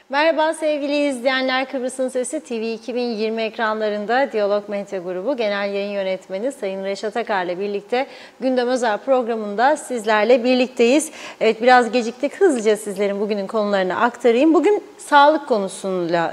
Merhaba sevgili izleyenler, Kıbrıs'ın Sesi TV 2020 ekranlarında Diyalog Medya Grubu Genel Yayın Yönetmeni Sayın Reşat Akar'la birlikte Gündem Özel programında sizlerle birlikteyiz. Evet, biraz geciktik, hızlıca sizlerin bugünün konularını aktarayım. Bugün sağlık konusuyla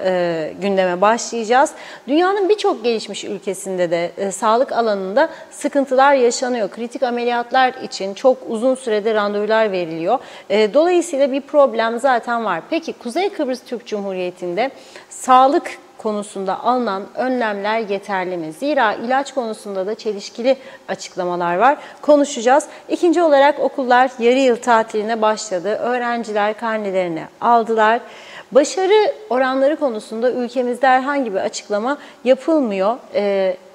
gündeme başlayacağız. Dünyanın birçok gelişmiş ülkesinde de sağlık alanında sıkıntılar yaşanıyor. Kritik ameliyatlar için çok uzun sürede randevular veriliyor. Dolayısıyla bir problem zaten var. Peki Kuzey Kıbrıs Türk Cumhuriyeti'nde sağlık konusunda alınan önlemler yeterli mi? Zira ilaç konusunda da çelişkili açıklamalar var. Konuşacağız. İkinci olarak okullar yarı yıl tatiline başladı. Öğrenciler karnelerini aldılar. Başarı oranları konusunda ülkemizde herhangi bir açıklama yapılmıyor.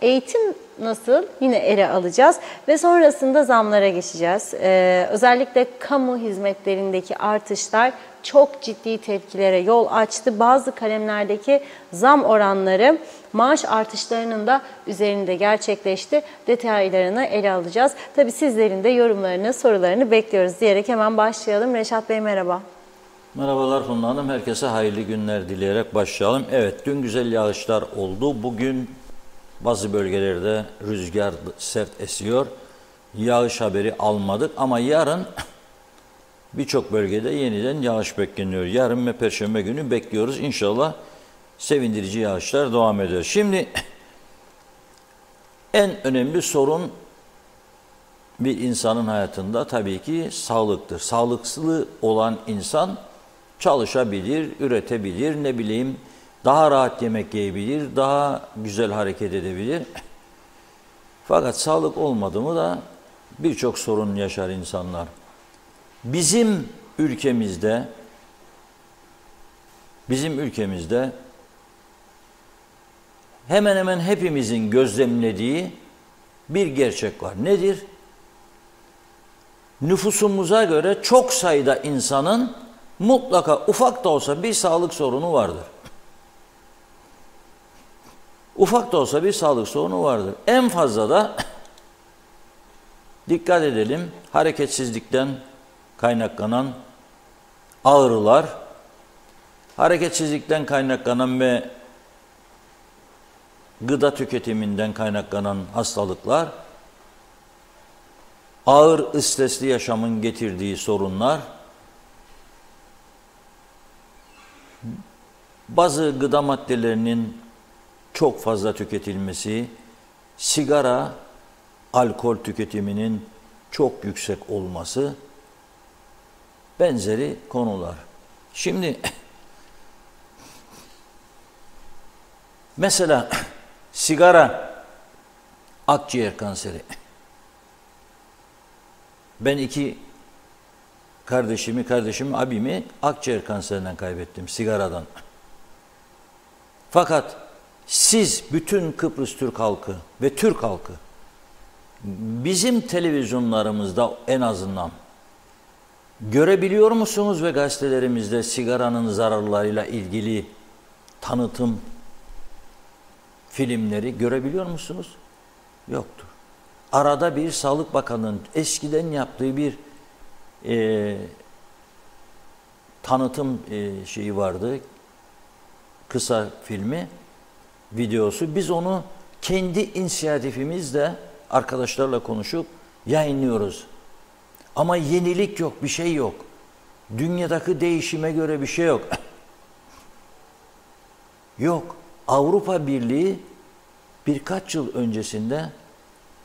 Eğitim nasıl? Yine ele alacağız ve sonrasında zamlara geçeceğiz. Özellikle kamu hizmetlerindeki artışlar çok ciddi tepkilere yol açtı. Bazı kalemlerdeki zam oranları maaş artışlarının da üzerinde gerçekleşti. Detaylarını ele alacağız. Tabii sizlerin de yorumlarını, sorularını bekliyoruz diyerek hemen başlayalım. Reşat Bey merhaba. Merhabalar Funda Hanım. Herkese hayırlı günler dileyerek başlayalım. Evet, dün güzel yağışlar oldu. Bugün bazı bölgelerde rüzgar sert esiyor. Yağış haberi almadık ama yarın birçok bölgede yeniden yağış bekleniyor. Yarın ve Perşembe günü bekliyoruz. İnşallah sevindirici yağışlar devam ediyor. Şimdi en önemli sorun bir insanın hayatında tabii ki sağlıktır. Sağlıksız olan insan çalışabilir, üretebilir, ne bileyim daha rahat yemek yiyebilir, daha güzel hareket edebilir. Fakat sağlık olmadı mı da birçok sorun yaşar insanlar. Bizim ülkemizde hemen hemen hepimizin gözlemlediği bir gerçek var. Nedir? Nüfusumuza göre çok sayıda insanın mutlaka ufak da olsa bir sağlık sorunu vardır. Ufak da olsa bir sağlık sorunu vardır. En fazla da dikkat edelim, hareketsizlikten kaynaklanan ağrılar, hareketsizlikten kaynaklanan ve gıda tüketiminden kaynaklanan hastalıklar, ağır stresli yaşamın getirdiği sorunlar, bazı gıda maddelerinin çok fazla tüketilmesi, sigara, alkol tüketiminin çok yüksek olması, benzeri konular. Şimdi mesela sigara, akciğer kanseri. Ben iki kardeşimi, abimi akciğer kanserinden kaybettim sigaradan. Fakat siz bütün Kıbrıs Türk halkı ve Türk halkı bizim televizyonlarımızda en azından görebiliyor musunuz ve gazetelerimizde sigaranın zararlarıyla ilgili tanıtım filmleri görebiliyor musunuz? Yoktur. Arada bir Sağlık Bakanı'nın eskiden yaptığı bir tanıtım şeyi vardı. Kısa filmi, videosu. Biz onu kendi inisiyatifimizle arkadaşlarla konuşup yayınlıyoruz. Ama yenilik yok, bir şey yok. Dünyadaki değişime göre bir şey yok. Yok. Avrupa Birliği birkaç yıl öncesinde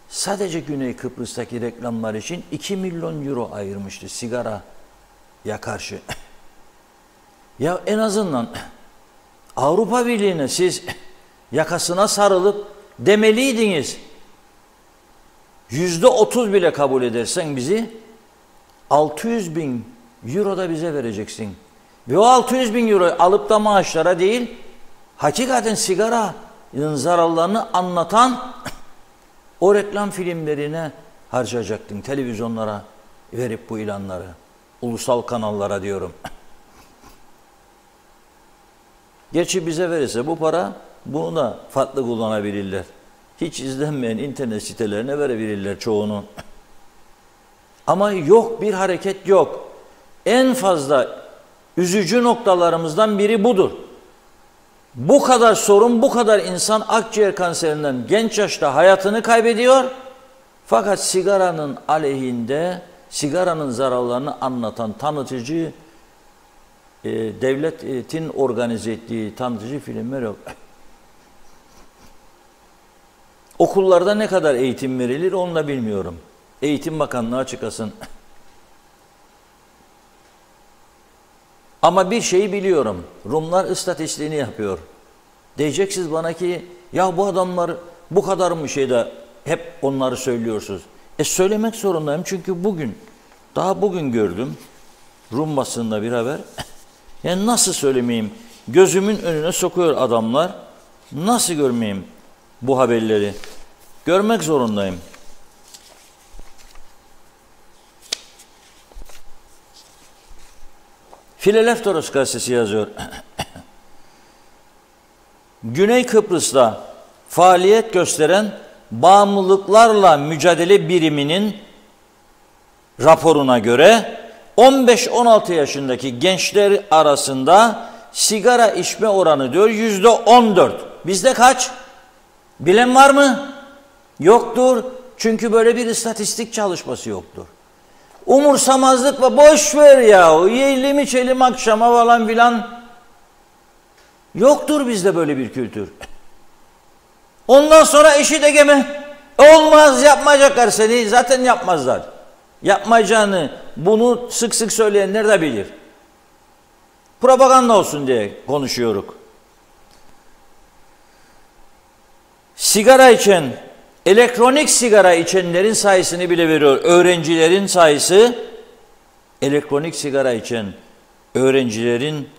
sadece Güney Kıbrıs'taki reklamlar için 2 milyon euro ayırmıştı sigaraya karşı. Ya en azından Avrupa Birliği'ne siz yakasına sarılıp demeliydiniz. %30 bile kabul edersen bizi 600 bin euro da bize vereceksin. Ve o 600 bin euroyu alıp da maaşlara değil, hakikaten sigaranın zararlarını anlatan O reklam filmlerine harcayacaktın, televizyonlara verip bu ilanları. Ulusal kanallara diyorum. Gerçi bize verirse bu para, bunu da farklı kullanabilirler. Hiç izlenmeyen internet sitelerine verebilirler çoğunu. Ama yok, bir hareket yok. En fazla üzücü noktalarımızdan biri budur. Bu kadar sorun, bu kadar insan akciğer kanserinden genç yaşta hayatını kaybediyor. Fakat sigaranın aleyhinde, sigaranın zararlarını anlatan tanıtıcı, devletin organize ettiği tanıtıcı filmler yok. Okullarda ne kadar eğitim verilir onu da bilmiyorum. Eğitim Bakanlığı açıklasın. Ama bir şeyi biliyorum. Rumlar istatistiğini yapıyor. Diyeceksiniz bana ki ya bu adamlar bu kadar mı şeyde hep onları söylüyorsunuz. Söylemek zorundayım çünkü daha bugün gördüm Rum basınında bir haber. Yani nasıl söylemeyeyim? Gözümün önüne sokuyor adamlar. Nasıl görmeyeyim bu haberleri? Görmek zorundayım. Fileleftoros gazetesi yazıyor. Güney Kıbrıs'ta faaliyet gösteren bağımlılıklarla mücadele biriminin raporuna göre 15-16 yaşındaki gençler arasında sigara içme oranı diyor %14. Bizde kaç? Bilen var mı? Yoktur. Çünkü böyle bir istatistik çalışması yoktur. Umursamazlıkla boş ver ya. Yiyelim içelim akşama falan filan. Yoktur bizde böyle bir kültür. Ondan sonra eşit egeme. Olmaz, yapmayacaklar seni. Zaten yapmazlar. Yapmayacağını bunu sık sık söyleyenler de bilir. Propaganda olsun diye konuşuyoruz. Sigara içen, elektronik sigara içenlerin sayısını bile veriyor. Öğrencilerin sayısı, elektronik sigara içen öğrencilerin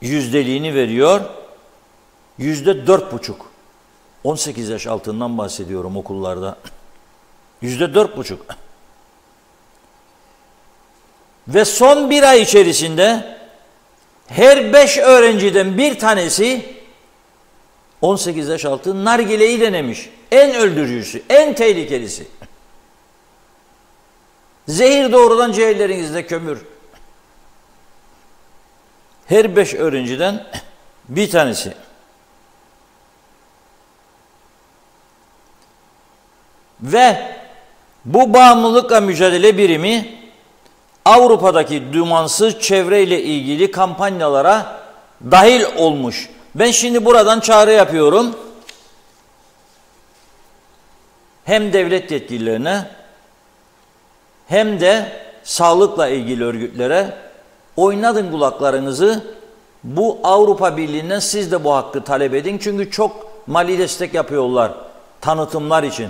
yüzdeliğini veriyor. %4,5. 18 yaş altından bahsediyorum okullarda. %4,5. Ve son bir ay içerisinde her 5 öğrenciden bir tanesi 18 yaş altı nargileyi denemiş. En öldürücüsü, en tehlikelisi. Zehir doğrudan ciğerlerinizde kömür. Her 5 öğrenciden bir tanesi. Ve bu bağımlılıkla mücadele birimi Avrupa'daki dumansız çevreyle ilgili kampanyalara dahil olmuş. Ben şimdi buradan çağrı yapıyorum. Hem devlet yetkililerine hem de sağlıkla ilgili örgütlere oynatın kulaklarınızı. Bu Avrupa Birliği'nden siz de bu hakkı talep edin. Çünkü çok mali destek yapıyorlar tanıtımlar için.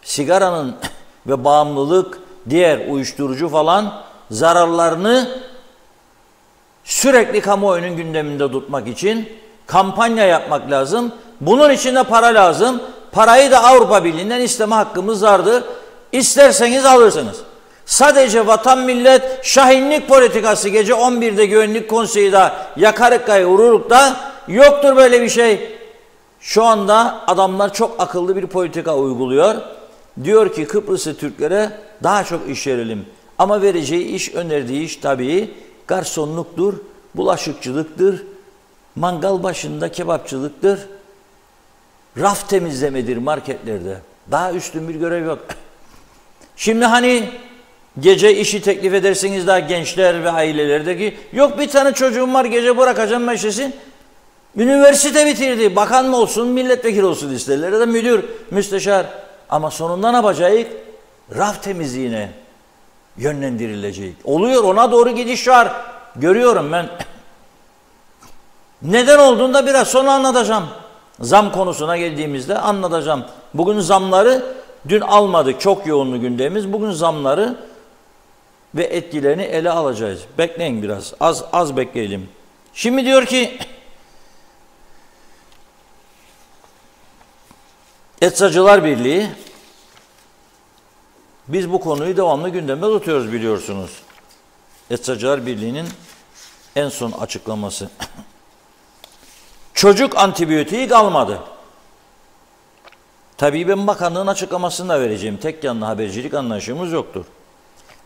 Sigaranın ve bağımlılık, diğer uyuşturucu falan zararlarını sürekli kamuoyunun gündeminde tutmak için kampanya yapmak lazım. Bunun için de para lazım. Parayı da Avrupa Birliği'nden isteme hakkımız vardır. İsterseniz alırsınız. Sadece vatan millet şahinlik politikası gece 11'de Güvenlik Konseyi de yakarıkkayı vururuk da yoktur böyle bir şey. Şu anda adamlar çok akıllı bir politika uyguluyor. Diyor ki Kıbrıslı Türklere daha çok iş verelim. Ama vereceği iş, önerdiği iş tabii garsonluktur, bulaşıkçılıktır, mangal başında kebapçılıktır, raf temizlemedir marketlerde. Daha üstün bir görev yok. Şimdi hani gece işi teklif edersiniz daha gençler ve ailelerdeki, yok bir tane çocuğum var gece bırakacağım meşresin. Üniversite bitirdi, bakan mı olsun, milletvekili olsun isterler ya da müdür, müsteşar. Ama sonunda ne yapacak? Raf temizliğine yönlendirilecek. Oluyor, ona doğru gidiş var. Görüyorum ben. Neden olduğunu da biraz sonra anlatacağım. Zam konusuna geldiğimizde anlatacağım. Bugün zamları dün almadık. Çok yoğunlu gündemimiz. Bugün zamları ve etkilerini ele alacağız. Bekleyin biraz. Az bekleyelim. Şimdi diyor ki Eczacılar Birliği, biz bu konuyu devamlı gündemde tutuyoruz biliyorsunuz. Eczacılar Birliği'nin en son açıklaması. Çocuk antibiyotiği kalmadı. Tabii ben bakanlığın açıklamasını da vereceğim. Tek yanlı habercilik anlayışımız yoktur.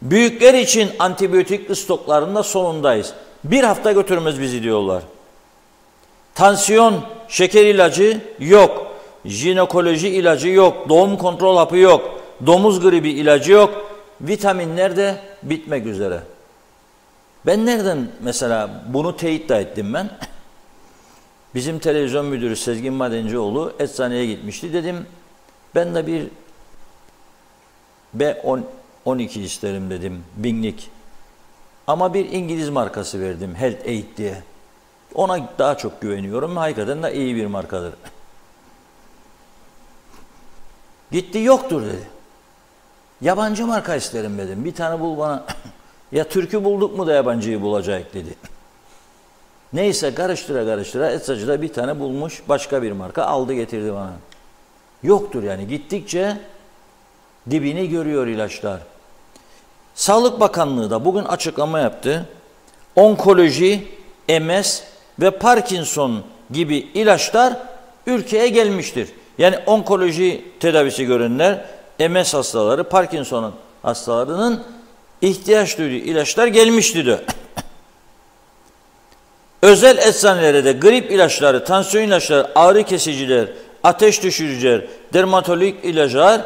Büyükler için antibiyotik stoklarında sonundayız. Bir hafta götürmez bizi diyorlar. Tansiyon, şeker ilacı yok. Jinekoloji ilacı yok. Doğum kontrol hapı yok. Domuz gribi ilacı yok. Vitaminler de bitmek üzere. Ben nereden mesela bunu teyit ettim ben? Bizim televizyon müdürü Sezgin Madencioğlu eczaneye gitmişti. Dedim ben de bir B12 isterim dedim, binlik. Ama bir İngiliz markası verdim, Health Aid diye. Ona daha çok güveniyorum. Hakikaten de iyi bir markadır. Gitti, yoktur dedi. Yabancı marka isterim dedim. Bir tane bul bana. Ya Türk'ü bulduk mu da yabancıyı bulacak dedi. Neyse karıştıra eczacıda bir tane bulmuş, başka bir marka aldı getirdi bana. Yoktur yani, gittikçe dibini görüyor ilaçlar. Sağlık Bakanlığı da bugün açıklama yaptı. Onkoloji, MS ve Parkinson gibi ilaçlar ülkeye gelmiştir. Yani onkoloji tedavisi görenler, MS hastaları, Parkinson hastalarının ihtiyaç duyduğu ilaçlar gelmişti diyor. Özel eczanelere de grip ilaçları, tansiyon ilaçları, ağrı kesiciler, ateş düşürücüler, dermatolojik ilaçlar,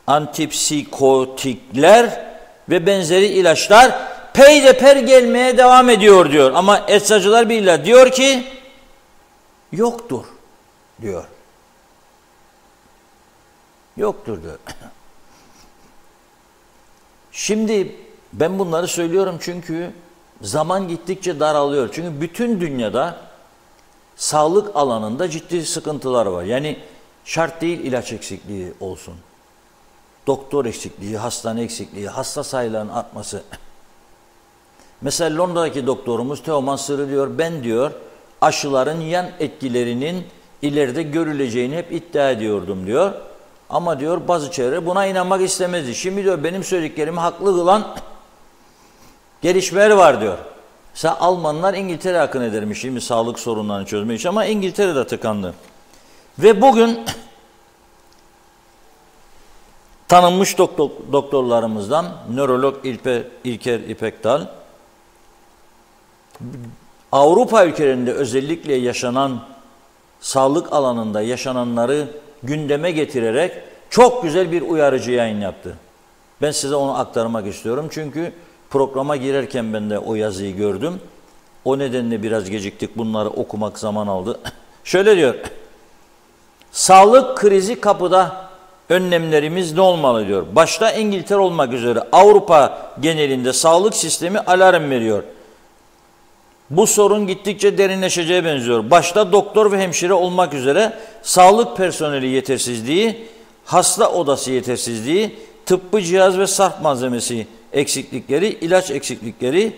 antipsikotikler ve benzeri ilaçlar peyderper gelmeye devam ediyor diyor. Ama Eczacılar Birliği diyor ki yoktur diyor. Yoktur diyor. Şimdi ben bunları söylüyorum çünkü zaman gittikçe daralıyor. Çünkü bütün dünyada sağlık alanında ciddi sıkıntılar var. Yani şart değil ilaç eksikliği olsun. Doktor eksikliği, hastane eksikliği, hasta sayılarının artması. Mesela Londra'daki doktorumuz Teoman Sırrı diyor, ben diyor aşıların yan etkilerinin ileride görüleceğini hep iddia ediyordum diyor. Ama diyor bazı çevre buna inanmak istemezdi. Şimdi diyor benim söylediklerimi haklı kılan gelişmeler var diyor. Mesela Almanlar İngiltere akın edermiş şimdi sağlık sorunlarını çözmek için ama İngiltere'de tıkandı. Ve bugün tanınmış doktorlarımızdan nörolog İlker İpekdal Avrupa ülkelerinde özellikle yaşanan sağlık alanında yaşananları gündeme getirerek çok güzel bir uyarıcı yayın yaptı. Ben size onu aktarmak istiyorum çünkü programa girerken ben de o yazıyı gördüm. O nedenle biraz geciktik. Bunları okumak zaman aldı. Şöyle diyor. Sağlık krizi kapıda, önlemlerimiz ne olmalı diyor. Başta İngiltere olmak üzere Avrupa genelinde sağlık sistemi alarm veriyor. Bu sorun gittikçe derinleşeceğe benziyor. Başta doktor ve hemşire olmak üzere sağlık personeli yetersizliği, hasta odası yetersizliği, tıbbi cihaz ve sarf malzemesi eksiklikleri, ilaç eksiklikleri,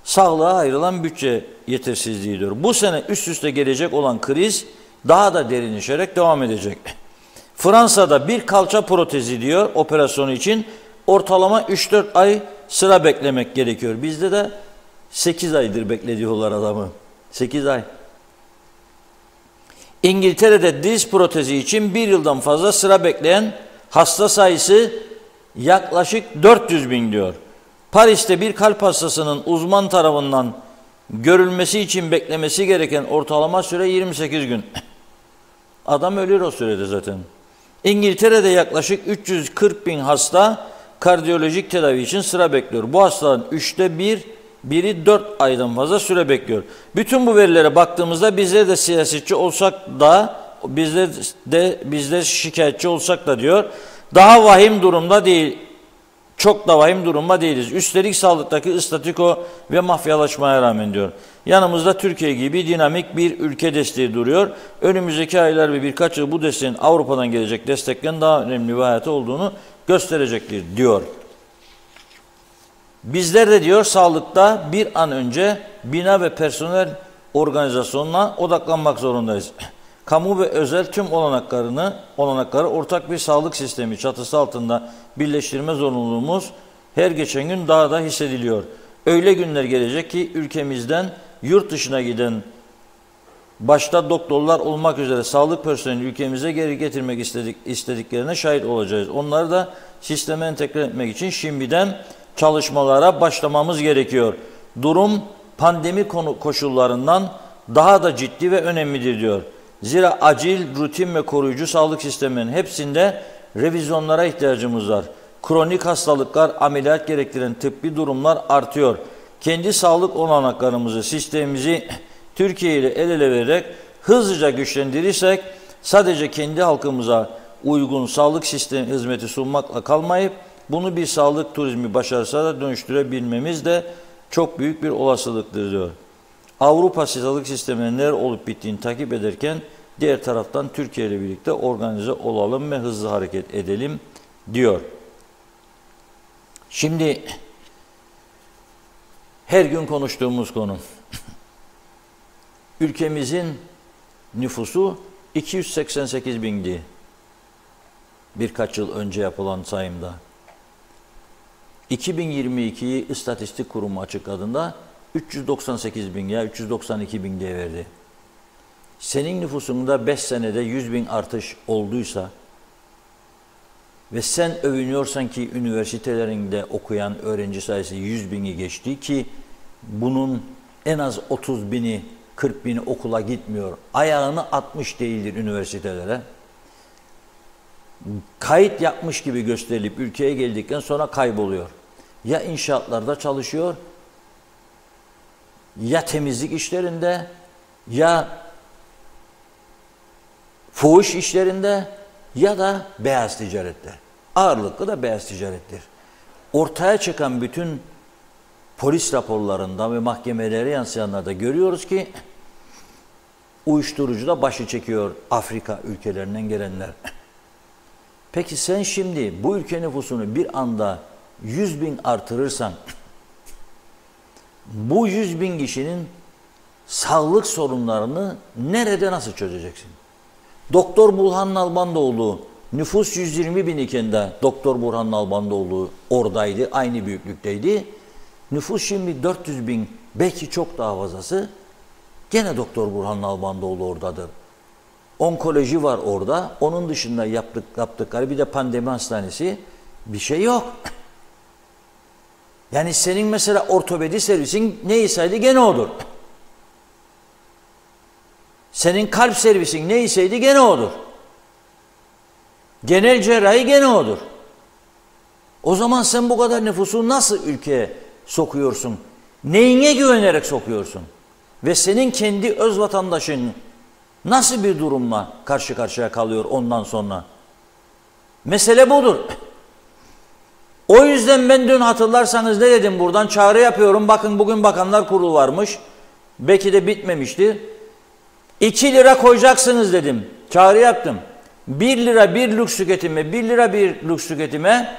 sağlığa ayrılan bütçe yetersizliği diyor. Bu sene üst üste gelecek olan kriz daha da derinleşerek devam edecek. Fransa'da bir kalça protezi diyor operasyonu için ortalama 3-4 ay sıra beklemek gerekiyor. Bizde de 8 aydır beklediyorlar adamı. 8 ay. İngiltere'de diz protezi için 1 yıldan fazla sıra bekleyen hasta sayısı yaklaşık 400 bin diyor. Paris'te bir kalp hastasının uzman tarafından görülmesi için beklemesi gereken ortalama süre 28 gün. Adam ölür o sürede zaten. İngiltere'de yaklaşık 340 bin hasta kardiyolojik tedavi için sıra bekliyor. Bu hastaların 3'te biri 4 aydan fazla süre bekliyor. Bütün bu verilere baktığımızda bizler de siyasetçi olsak da bizler şikayetçi olsak da diyor daha vahim durumda değil. Çok da vahim durumda değiliz. Üstelik sağlıktaki statiko ve mafyalaşmaya rağmen diyor. Yanımızda Türkiye gibi dinamik bir ülke desteği duruyor. Önümüzdeki aylar ve birkaç yıl bu desteğin Avrupa'dan gelecek desteklerin daha önemli bir hayatı olduğunu gösterecektir diyor. Bizler de diyor sağlıkta bir an önce bina ve personel organizasyonuna odaklanmak zorundayız. kamu ve özel tüm olanakları ortak bir sağlık sistemi çatısı altında birleştirme zorunluluğumuz her geçen gün daha da hissediliyor. Öyle günler gelecek ki ülkemizden yurt dışına giden başta doktorlar olmak üzere sağlık personeli ülkemize geri getirmek istediklerine şahit olacağız. Onları da sisteme entegre etmek için şimdiden çalışmalara başlamamız gerekiyor. Durum pandemi koşullarından daha da ciddi ve önemlidir diyor. Zira acil, rutin ve koruyucu sağlık sistemlerinin hepsinde revizyonlara ihtiyacımız var. Kronik hastalıklar, ameliyat gerektiren tıbbi durumlar artıyor. Kendi sağlık olanaklarımızı, sistemimizi Türkiye ile el ele vererek hızlıca güçlendirirsek sadece kendi halkımıza uygun sağlık sistemi hizmeti sunmakla kalmayıp bunu bir sağlık turizmi başarısına da dönüştürebilmemiz de çok büyük bir olasılıktır diyor. Avrupa sağlık sisteminin neler olup bittiğini takip ederken diğer taraftan Türkiye ile birlikte organize olalım ve hızlı hareket edelim diyor. Şimdi her gün konuştuğumuz konu. Ülkemizin nüfusu 288 bindi. Birkaç yıl önce yapılan sayımda. 2022'yi İstatistik Kurumu açıkladığında 398 bin ya 392 bin diye verdi. Senin nüfusunda 5 senede 100 bin artış olduysa ve sen övünüyorsan ki üniversitelerinde okuyan öğrenci sayısı 100 bini geçti ki bunun en az 30 bini 40 bini okula gitmiyor. Ayağını atmış değildir üniversitelere. Kayıt yapmış gibi gösterilip ülkeye geldikten sonra kayboluyor. Ya inşaatlarda çalışıyor, ya temizlik işlerinde, ya fuhuş işlerinde, ya da beyaz ticarette. Ağırlıklı da beyaz ticarettir. Ortaya çıkan bütün polis raporlarında ve mahkemelere yansıyanlarda görüyoruz ki uyuşturucuda başı çekiyor Afrika ülkelerinden gelenler. Peki sen şimdi bu ülke nüfusunu bir anda 100 bin artırırsan bu 100 bin kişinin sağlık sorunlarını nerede nasıl çözeceksin? Doktor Burhan Nalbandoğlu nüfus 120 bin iken de Doktor Burhan Nalbandoğlu oradaydı, aynı büyüklükteydi. Nüfus şimdi 400 bin, belki çok daha fazlası. Gene Doktor Burhan Nalbandoğlu oradadır. Onkoloji var orada. Onun dışında yaptıkları bir de pandemi hastanesi bir şey yok. Yani senin mesela ortopedi servisin neyseydi gene odur. Senin kalp servisin neyseydi gene odur. Genel cerrahi gene odur. O zaman sen bu kadar nüfusu nasıl ülkeye sokuyorsun? Neyine güvenerek sokuyorsun? Ve senin kendi öz vatandaşın nasıl bir durumla karşı karşıya kalıyor ondan sonra? Mesele budur. O yüzden ben dün hatırlarsanız ne dedim buradan? Çağrı yapıyorum. Bakın bugün Bakanlar Kurulu varmış. Belki de bitmemiştir. 2 lira koyacaksınız dedim. Çağrı yaptım. 1 lira bir lüks tüketime, 1 lira bir lüks tüketime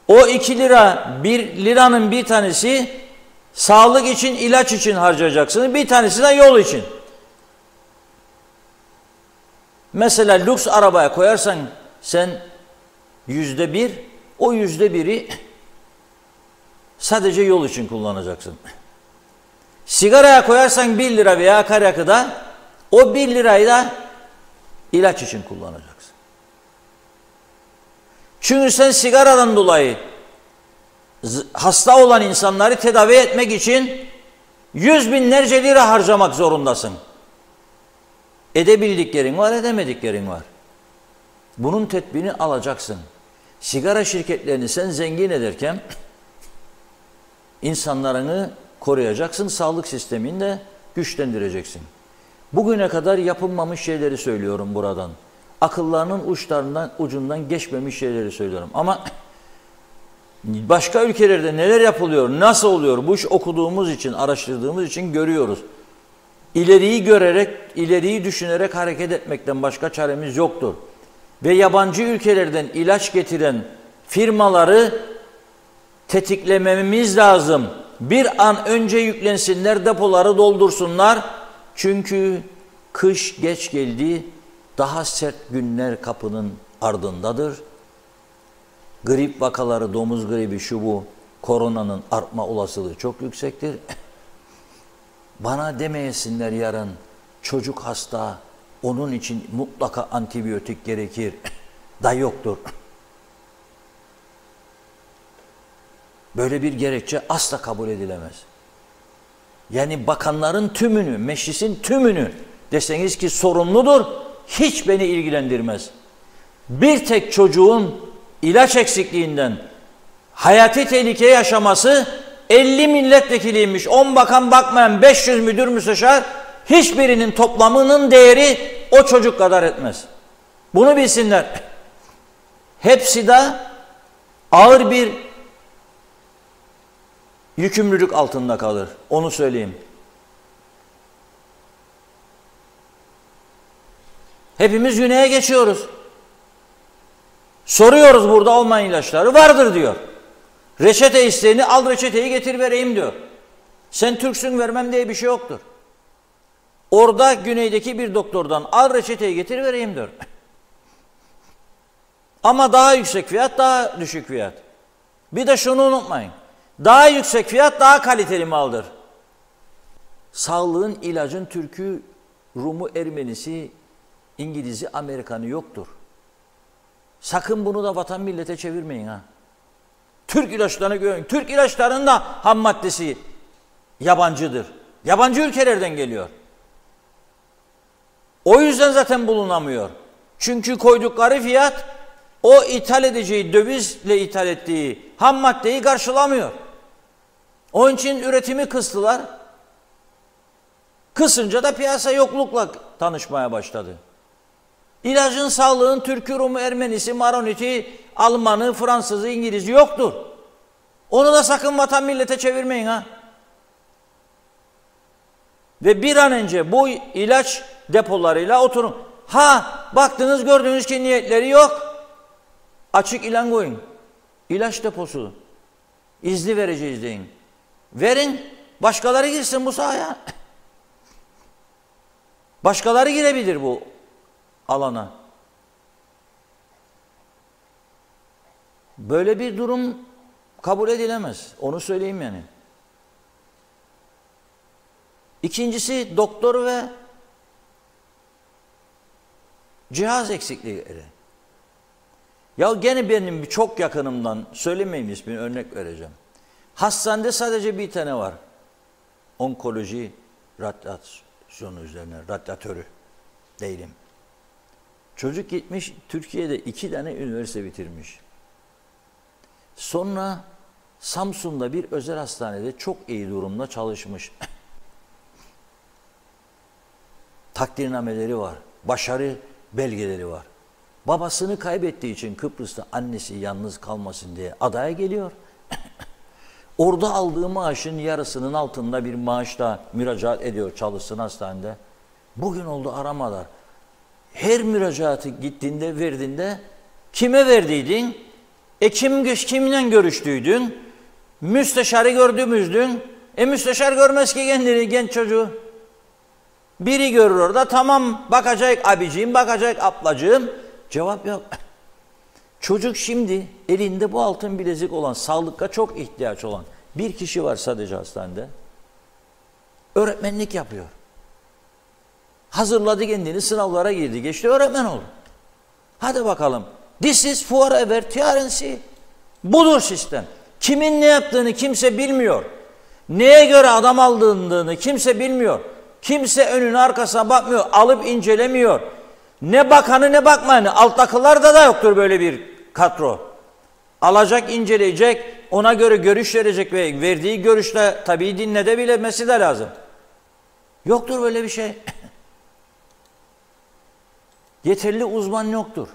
o 2 lira 1 liranın bir tanesi sağlık için, ilaç için harcayacaksınız. Bir tanesi de yol için. Mesela lüks arabaya koyarsan sen %1, o %1'i sadece yol için kullanacaksın. Sigaraya koyarsan 1 lira veya akaryakıda o 1 lirayı da ilaç için kullanacaksın. Çünkü sen sigaradan dolayı hasta olan insanları tedavi etmek için 100 binlerce lira harcamak zorundasın. Edebildiklerin var, edemediklerin var. Bunun tedbirini alacaksın. Sigara şirketlerini sen zengin ederken insanlarını koruyacaksın, sağlık sistemini de güçlendireceksin. Bugüne kadar yapılmamış şeyleri söylüyorum buradan. Akıllarının ucundan geçmemiş şeyleri söylüyorum. Ama başka ülkelerde neler yapılıyor, nasıl oluyor bu iş okuduğumuz için, araştırdığımız için görüyoruz. İleriyi görerek, ileriyi düşünerek hareket etmekten başka çaremiz yoktur. Ve yabancı ülkelerden ilaç getiren firmaları tetiklememiz lazım. Bir an önce yüklensinler, depoları doldursunlar. Çünkü Kış geç geldi, daha sert günler kapının ardındadır. Grip vakaları, domuz gribi, şu bu, koronanın artma olasılığı çok yüksektir. Bana demeyesinler yarın, çocuk hasta, onun için mutlaka antibiyotik gerekir. Da yoktur. Böyle bir gerekçe asla kabul edilemez. Yani bakanların tümünü, meclisin tümünü deseniz ki sorumludur, hiç beni ilgilendirmez. Bir tek çocuğun ilaç eksikliğinden hayati tehlike yaşaması 50 milletvekiliymiş, 10 bakan bakmayan 500 müdür müsteşar, hiçbirinin toplamının değeri o çocuk kadar etmez. Bunu bilsinler. Hepsi de ağır bir yükümlülük altında kalır. Onu söyleyeyim. Hepimiz güneye geçiyoruz. Soruyoruz burada olmayan ilaçları. Vardır diyor. Reçete isteğini al, reçeteyi getir vereyim diyor. Sen Türksün, vermem diye bir şey yoktur. Orada güneydeki bir doktordan al, reçeteyi getir vereyim diyor. Ama daha yüksek fiyat, daha düşük fiyat. Bir de şunu unutmayın. Daha yüksek fiyat daha kaliteli maldır. Sağlığın, ilacın Türk'ü, Rum'u, Ermenisi, İngiliz'i, Amerikan'ı yoktur. Sakın bunu da vatan millete çevirmeyin ha. Türk ilaçlarına güvenin. Türk ilaçlarının da ham maddesi yabancıdır. Yabancı ülkelerden geliyor. O yüzden zaten bulunamıyor. Çünkü koydukları fiyat o ithal edeceği, dövizle ithal ettiği ham maddeyi karşılamıyor. Onun için üretimi kıstılar. Kısınca da piyasa yoklukla tanışmaya başladı. İlacın, sağlığın Türk'ü, Rum'u, Ermenisi, Maroniti, Almanı, Fransızı, İngiliz'i yoktur. Onu da sakın vatan millete çevirmeyin ha. Ve bir an önce bu ilaç depolarıyla oturun. Ha, baktınız gördünüz ki niyetleri yok. Açık ilan koyun. İlaç deposu. İzni vereceğiz deyin. Verin, başkaları girsin bu sahaya. Başkaları girebilir bu alana. Böyle bir durum kabul edilemez. Onu söyleyeyim yani. İkincisi doktor ve cihaz eksiklikleri. Ya gene benim çok yakınımdan, söylemeyeyim ismini, örnek vereceğim. Hastanede sadece bir tane var. Onkoloji radyasyonu üzerine, radyatörü değilim. Çocuk gitmiş, Türkiye'de 2 tane üniversite bitirmiş. Sonra Samsun'da bir özel hastanede çok iyi durumda çalışmış. Takdirnameleri var, başarı belgeleri var. Babasını kaybettiği için Kıbrıs'ta annesi yalnız kalmasın diye adaya geliyor. Orada aldığı maaşın yarısının altında bir maaşla müracaat ediyor, çalışsın hastanede. Bugün oldu aramalar. Her müracaatı gittiğinde, verdiğinde kime verdiydin? Kimle görüştüydün? Müsteşarı gördüğümüzdün. Müsteşar görmez ki kendini, genç çocuğu. Biri görür orada, tamam bakacak abiciğim, bakacak ablacığım. Cevap yok. Çocuk şimdi elinde bu altın bilezik olan, sağlıkta çok ihtiyaç olan bir kişi var sadece hastanede. Öğretmenlik yapıyor. Hazırladı kendini, sınavlara girdi, geçti, öğretmen oldu. Hadi bakalım. This is forever TRNC. Budur sistem. Kimin ne yaptığını kimse bilmiyor. Neye göre adam aldığını kimse bilmiyor. Kimse önüne arkasına bakmıyor, alıp incelemiyor. Ne bakanı ne bakmayanı, alttakilarda da yoktur böyle bir kadro. Alacak, inceleyecek, ona göre görüş verecek ve verdiği görüşle tabii dinletebilmesi de lazım. Yoktur böyle bir şey. Yeterli uzman yoktur.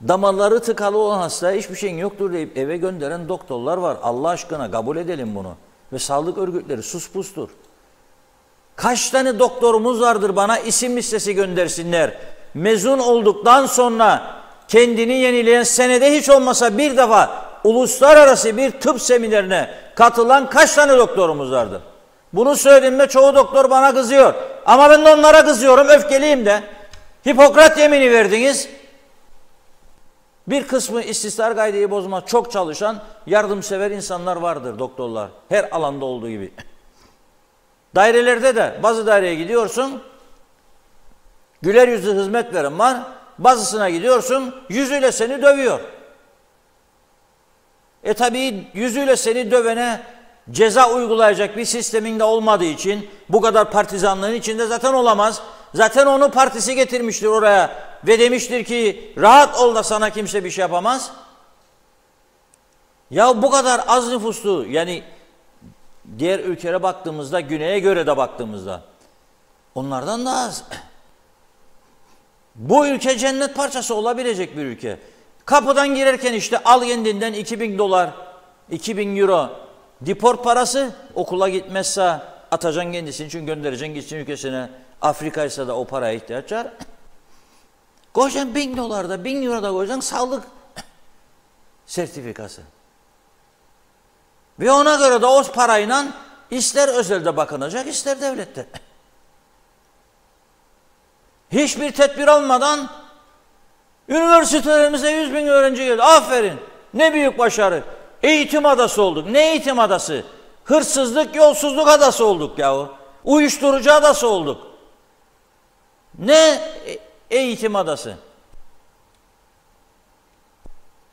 Damarları tıkalı olan hastaya hiçbir şeyin yoktur deyip eve gönderen doktorlar var. Allah aşkına kabul edelim bunu. Ve sağlık örgütleri sus pustur. Kaç tane doktorumuz vardır, bana isim listesi göndersinler. Mezun olduktan sonra kendini yenileyen, senede hiç olmasa bir defa uluslararası bir tıp seminerine katılan kaç tane doktorumuz vardır? Bunu söylediğimde çoğu doktor bana kızıyor. Ama ben de onlara kızıyorum, öfkeliyim de. Hipokrat yemini verdiniz. Bir kısmı istisrar kaideyi bozmaz, çok çalışan, yardımsever insanlar vardır doktorlar. Her alanda olduğu gibi. Dairelerde de bazı daireye gidiyorsun, güler yüzlü hizmet veren var. Bazısına gidiyorsun, yüzüyle seni dövüyor. Tabii yüzüyle seni dövene ceza uygulayacak bir sistemin de olmadığı için, bu kadar partizanlığın içinde zaten olamaz. Zaten onu partisi getirmiştir oraya ve demiştir ki rahat ol da sana kimse bir şey yapamaz. Ya bu kadar az nüfuslu, yani diğer ülkelere baktığımızda, güneye göre de baktığımızda onlardan da az. Bu ülke cennet parçası olabilecek bir ülke. Kapıdan girerken işte al kendinden 2000 dolar, 2000 euro deport parası, okula gitmezse atacaksın kendisini, çünkü göndereceksin gitsin ülkesine. Afrika ise de o paraya ihtiyaç var. Koyacaksın 1000 dolar da 1000 euro da koyacaksın sağlık sertifikası. Ve ona göre de o parayla ister özelde bakınacak, ister devlette. Hiçbir tedbir almadan üniversitelerimize 100.000 öğrenci geldi. Aferin. Ne büyük başarı. Eğitim adası olduk. Ne eğitim adası? Hırsızlık, yolsuzluk adası olduk yahu. Uyuşturucu adası olduk. Ne eğitim adası?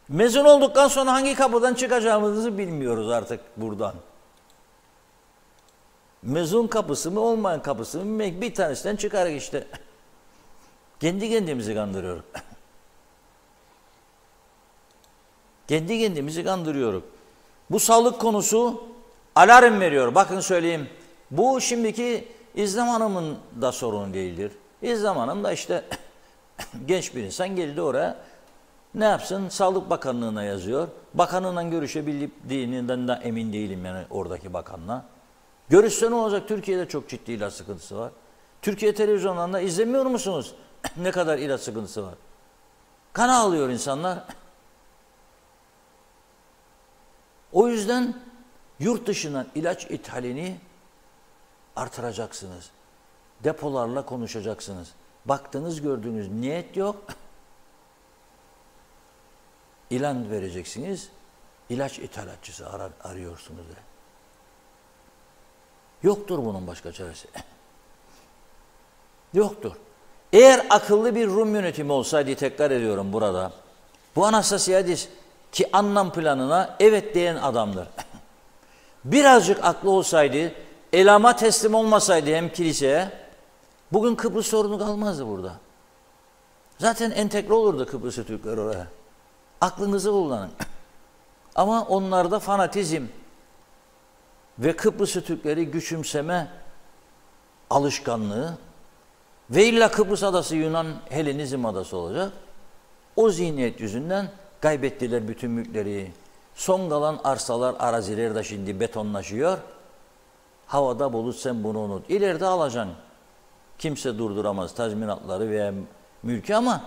Mezun olduktan sonra hangi kapıdan çıkacağımızı bilmiyoruz artık buradan. Mezun kapısı mı, olmayan kapısı mı, bir tanesinden çıkarız işte. Kendi kendimizi kandırıyoruz. Kendi kendimizi kandırıyoruz. Bu sağlık konusu alarm veriyor. Bakın söyleyeyim. Bu şimdiki İzlem Hanım'ın da sorunu değildir. İzlem Hanım da işte genç bir insan geldi oraya. Ne yapsın? Sağlık Bakanlığı'na yazıyor. Bakanınla görüşebildiğinden de emin değilim yani oradaki bakanla. Görüşse ne olacak? Türkiye'de çok ciddi ilaç sıkıntısı var. Türkiye televizyonlarında izlemiyor musunuz? Ne kadar ilaç sıkıntısı var. Kan ağlıyor insanlar. O yüzden yurt dışından ilaç ithalini artıracaksınız. Depolarla konuşacaksınız. Baktığınız gördüğünüz niyet yok. İlan vereceksiniz. İlaç ithalatçısı arıyorsunuz. Yoktur bunun başka çaresi. Yoktur. Eğer akıllı bir Rum yönetimi olsaydı, tekrar ediyorum burada, bu Anastasiadis ki anlam planına evet diyen adamdır. Birazcık aklı olsaydı, elama teslim olmasaydı hem kiliseye, bugün Kıbrıs sorunu kalmazdı burada. Zaten entegre olurdu Kıbrıs'ı Türkler oraya. Aklınızı kullanın. Ama onlarda fanatizm ve Kıbrıs'ı Türkleri güçümseme alışkanlığı ve illa Kıbrıs adası Yunan Helenizm adası olacak. O zihniyet yüzünden kaybettiler bütün mülkleri. Son kalan arsalar, araziler de şimdi betonlaşıyor. Havada bulut, sen bunu unut. İleride alacaksın. Kimse durduramaz tazminatları veya mülkü, ama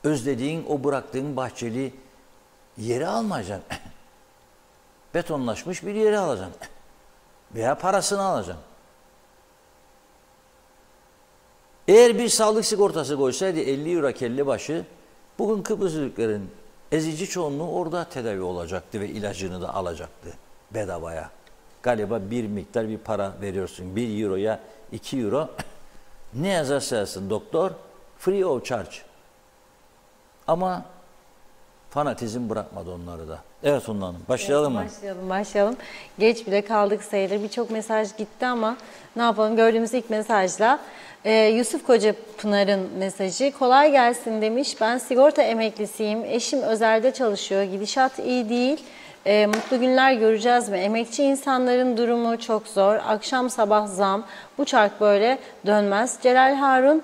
özlediğin, o bıraktığın bahçeli yeri almayacaksın. Betonlaşmış bir yeri alacaksın. Veya parasını alacaksın. Eğer bir sağlık sigortası koysaydı 50 euro kelle başı, bugün Kıbrıs Türklerin ezici çoğunluğu orada tedavi olacaktı ve ilacını da alacaktı bedavaya. Galiba bir miktar bir para veriyorsun. 1 euroya 2 euro. Ne yazarsa yazsın doktor, free of charge. Ama fanatizm bırakmadı onları da. Evet Funda Hanım, başlayalım mı? Başlayalım. Geç bile kaldık sayılır. Birçok mesaj gitti ama ne yapalım, gördüğümüz ilk mesajla. Yusuf Kocapınar'ın mesajı. Kolay gelsin demiş. Ben sigorta emeklisiyim. Eşim özelde çalışıyor. Gidişat iyi değil. Mutlu günler göreceğiz mi? Emekçi insanların durumu çok zor. Akşam sabah zam. Bu çark böyle dönmez. Celal Harun,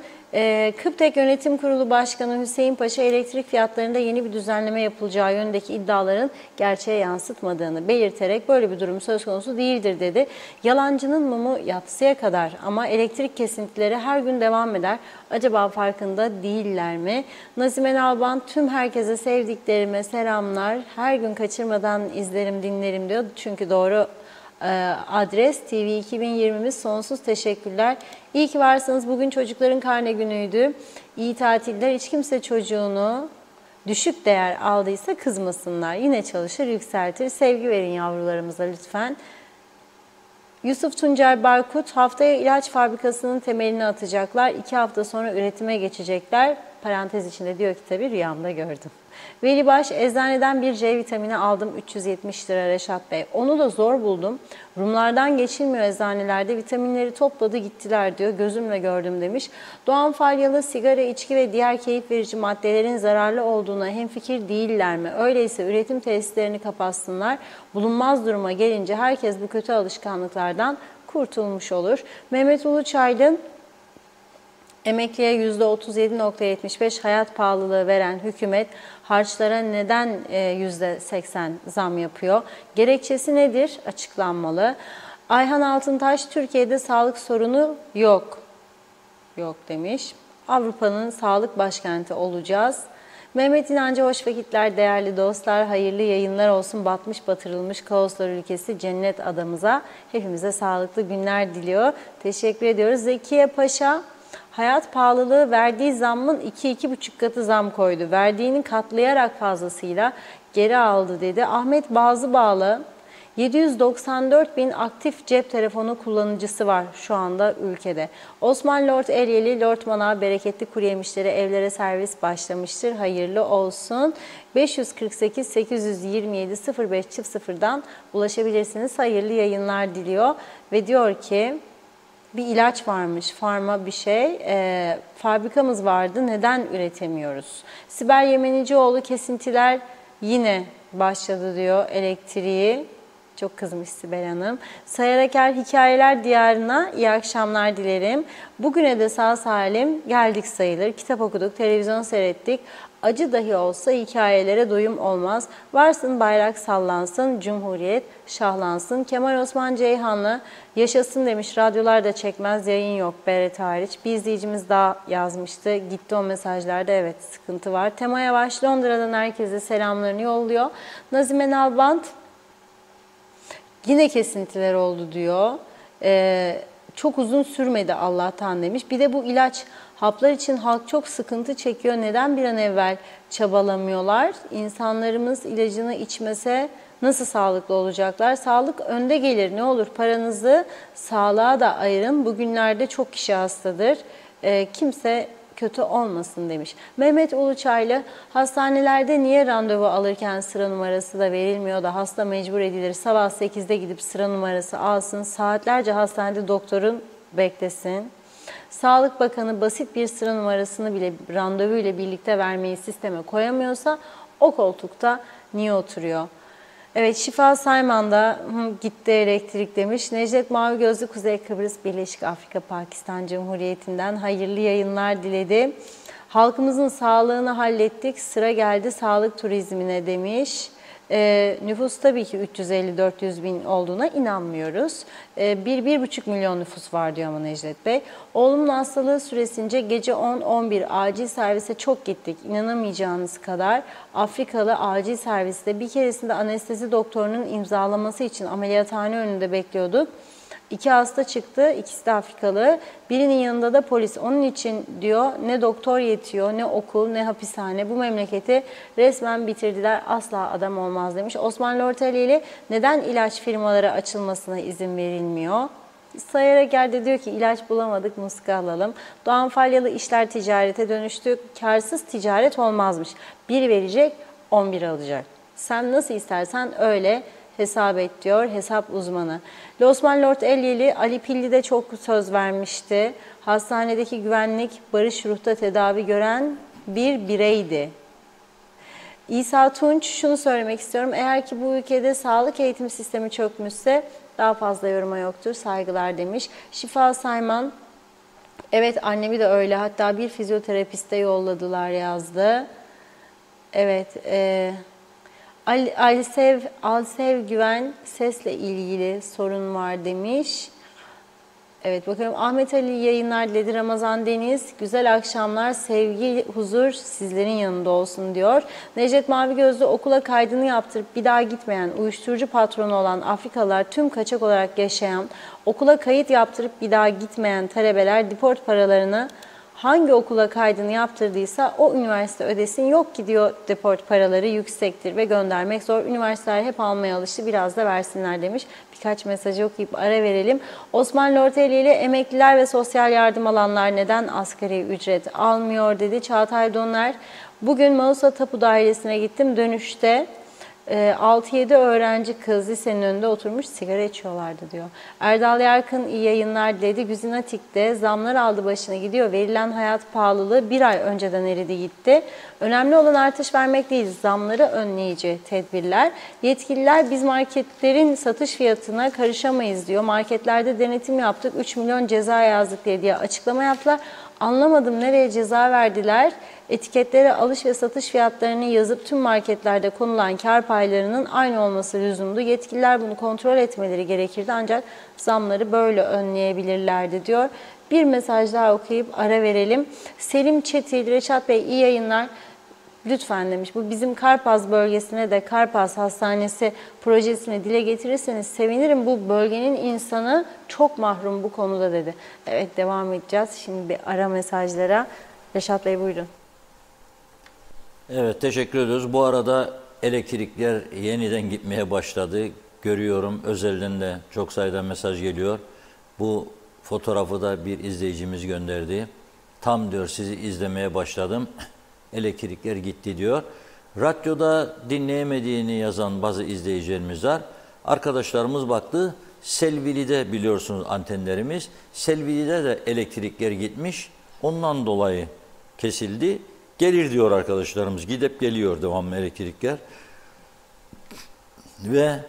Kıptek Yönetim Kurulu Başkanı Hüseyin Paşa elektrik fiyatlarında yeni bir düzenleme yapılacağı yönündeki iddiaların gerçeğe yansıtmadığını belirterek böyle bir durum söz konusu değildir dedi. Yalancının mumu yatsıya kadar ama elektrik kesintileri her gün devam eder. Acaba farkında değiller mi? Nazime Nalban, tüm herkese sevdiklerime selamlar. Her gün kaçırmadan izlerim, dinlerim diyor. Çünkü doğru Adres TV 2020'miz sonsuz teşekkürler. İyi ki varsınız. Bugün çocukların karne günüydü. İyi tatiller. Hiç kimse çocuğunu düşük değer aldıysa kızmasınlar. Yine çalışır, yükseltir. Sevgi verin yavrularımıza lütfen. Yusuf Tuncer Barkut, haftaya ilaç fabrikasının temelini atacaklar. 2 hafta sonra üretime geçecekler. Parantez içinde diyor ki tabii rüyamda gördüm. Veli Baş, eczaneden bir C vitamini aldım 370 lira Reşat Bey. Onu da zor buldum. Rumlardan geçilmiyor eczanelerde. Vitaminleri topladı gittiler diyor. Gözümle gördüm demiş. Doğan Falyalı, sigara, içki ve diğer keyif verici maddelerin zararlı olduğuna hemfikir değiller mi? Öyleyse üretim tesislerini kapatsınlar. Bulunmaz duruma gelince herkes bu kötü alışkanlıklardan kurtulmuş olur. Mehmet Uluçaylı, emekliye %37,75 hayat pahalılığı veren hükümet harçlara neden %80 zam yapıyor? Gerekçesi nedir? Açıklanmalı. Ayhan Altıntaş, Türkiye'de sağlık sorunu yok. Yok demiş. Avrupa'nın sağlık başkenti olacağız. Mehmet İnancı, hoş vakitler değerli dostlar. Hayırlı yayınlar olsun. Batmış batırılmış kaoslar ülkesi cennet adamıza. Hepimize sağlıklı günler diliyor. Teşekkür ediyoruz. Zekiye Paşa, hayat pahalılığı verdiği zammın 2-2,5 katı zam koydu. Verdiğini katlayarak fazlasıyla geri aldı dedi. Ahmet Bazıbağlı, 794 bin aktif cep telefonu kullanıcısı var şu anda ülkede. Osman Lord Eryeli, Lord Manav bereketli kuru yemişleri evlere servis başlamıştır. Hayırlı olsun. 548 827 0500'dan ulaşabilirsiniz. Hayırlı yayınlar diliyor ve diyor ki bir ilaç varmış, farma bir şey. Fabrikamız vardı, neden üretemiyoruz? Sibel Yemenicioğlu, kesintiler yine başladı diyor elektriği. Çok kızmış Sibel Hanım. Sayaraker Hikayeler Diyarı'na iyi akşamlar dilerim. Bugüne de sağ salim geldik sayılır. Kitap okuduk, televizyon seyrettik. Acı dahi olsa hikayelere doyum olmaz. Varsın bayrak sallansın, Cumhuriyet şahlansın. Kemal Osman Ceyhanlı, yaşasın demiş. Radyolar da çekmez, yayın yok Beret hariç. Bir izleyicimiz daha yazmıştı. Gitti o mesajlarda, evet sıkıntı var. Tema Yavaş Londra'dan herkese selamlarını yolluyor. Nazime Nalbant, yine kesintiler oldu diyor. Çok uzun sürmedi Allah'tan demiş. Bir de bu ilaç haplar için halk çok sıkıntı çekiyor. Neden bir an evvel çabalamıyorlar? İnsanlarımız ilacını içmese nasıl sağlıklı olacaklar? Sağlık önde gelir. Ne olur paranızı sağlığa da ayırın. Bugünlerde çok kişi hastadır. Kimse kötü olmasın demiş. Mehmet Uluçaylı, hastanelerde niye randevu alırken sıra numarası da verilmiyor da hasta mecbur edilir sabah 8'de gidip sıra numarası alsın, saatlerce hastanede doktorun beklesin. Sağlık Bakanı basit bir sıra numarasını bile randevu ile birlikte vermeyi sisteme koyamıyorsa o koltukta niye oturuyor? Evet, Şifa Sayman da gitti elektrik demiş. Necdet Mavi Gözlü, Kuzey Kıbrıs Birleşik Afrika Pakistan Cumhuriyeti'nden hayırlı yayınlar diledi. Halkımızın sağlığını hallettik, sıra geldi sağlık turizmine demiş. Nüfus tabii ki 350-400 bin olduğuna inanmıyoruz. 1-1,5 milyon nüfus var diyor ama Necdet Bey. Oğlumun hastalığı süresince gece 10-11 acil servise çok gittik. İnanamayacağınız kadar Afrikalı acil serviste bir keresinde anestezi doktorunun imzalaması için ameliyathane önünde bekliyorduk. 2 hasta çıktı, ikisi de Afrikalı. Birinin yanında da polis. Onun için diyor ne doktor yetiyor, ne okul, ne hapishane. Bu memleketi resmen bitirdiler. Asla adam olmaz demiş. Osman Lortelli, neden ilaç firmaları açılmasına izin verilmiyor? Sayaraker de diyor ki ilaç bulamadık, muska alalım. Doğan Falyalı, işler ticarete dönüştü. Karsız ticaret olmazmış. 1 verecek, 11 alacak. Sen nasıl istersen öyle hesap et diyor hesap uzmanı. Osman Lord Elyeli, Ali Pilli de çok söz vermişti. Hastanedeki güvenlik Barış Ruh'ta tedavi gören bir bireydi. İsa Tunç, şunu söylemek istiyorum. Eğer ki bu ülkede sağlık eğitim sistemi çökmüşse daha fazla yoruma yoktur. Saygılar demiş. Şifa Sayman, evet annemi de öyle. Hatta bir fizyoterapiste yolladılar yazdı. Evet, Alsev Güven, sesle ilgili sorun var demiş. Evet, bakıyorum Ahmet Ali yayınlar diledi. Ramazan Deniz, güzel akşamlar, sevgi, huzur sizlerin yanında olsun diyor. Necdet Mavi Gözlü, okula kaydını yaptırıp bir daha gitmeyen, uyuşturucu patronu olan Afrikalılar, tüm kaçak olarak yaşayan, okula kayıt yaptırıp bir daha gitmeyen talebeler deport paralarını hangi okula kaydını yaptırdıysa o üniversite ödesin, yok ki diyor deport paraları yüksektir ve göndermek zor. Üniversiteler hep almaya alıştı, biraz da versinler demiş. Birkaç mesajı okuyup ara verelim. Osman Lorteli ile emekliler ve sosyal yardım alanlar neden asgari ücret almıyor dedi. Çağatay Donner, bugün Mausa Tapu Dairesi'ne gittim, dönüşte 6-7 öğrenci kız lisenin önünde oturmuş sigara içiyorlardı diyor. Erdal Yarkın iyi yayınlar diledi. Güzinatik'te zamlar aldı başına gidiyor. Verilen hayat pahalılığı bir ay önceden eridi gitti. Önemli olan artış vermek değil, zamları önleyici tedbirler. Yetkililer biz marketlerin satış fiyatına karışamayız diyor. Marketlerde denetim yaptık, 3 milyon ceza yazdık diye açıklama yaptılar. Anlamadım, nereye ceza verdiler? Etiketlere alış ve satış fiyatlarını yazıp tüm marketlerde konulan kar paylarının aynı olması lüzumdu. Yetkililer bunu kontrol etmeleri gerekirdi ancak zamları böyle önleyebilirlerdi diyor. Bir mesaj daha okuyup ara verelim. Selim Çetil, Reşat Bey iyi yayınlar. Lütfen demiş, bu bizim Karpaz bölgesine de Karpaz Hastanesi projesini dile getirirseniz sevinirim. Bu bölgenin insanı çok mahrum bu konuda dedi. Evet, devam edeceğiz. Şimdi bir ara mesajlara. Reşat Bey buyurun. Evet, teşekkür ediyoruz. Bu arada elektrikler yeniden gitmeye başladı. Görüyorum, özelden de çok sayıda mesaj geliyor. Bu fotoğrafı da bir izleyicimiz gönderdi. Tam diyor sizi izlemeye başladım. Elektrikler gitti diyor. Radyoda dinleyemediğini yazan bazı izleyicilerimiz var. Arkadaşlarımız baktı. Selvi'de biliyorsunuz antenlerimiz. Selvi'de de elektrikler gitmiş. Ondan dolayı kesildi. Gelir diyor arkadaşlarımız. Gidip geliyor devamlı elektrikler. Ve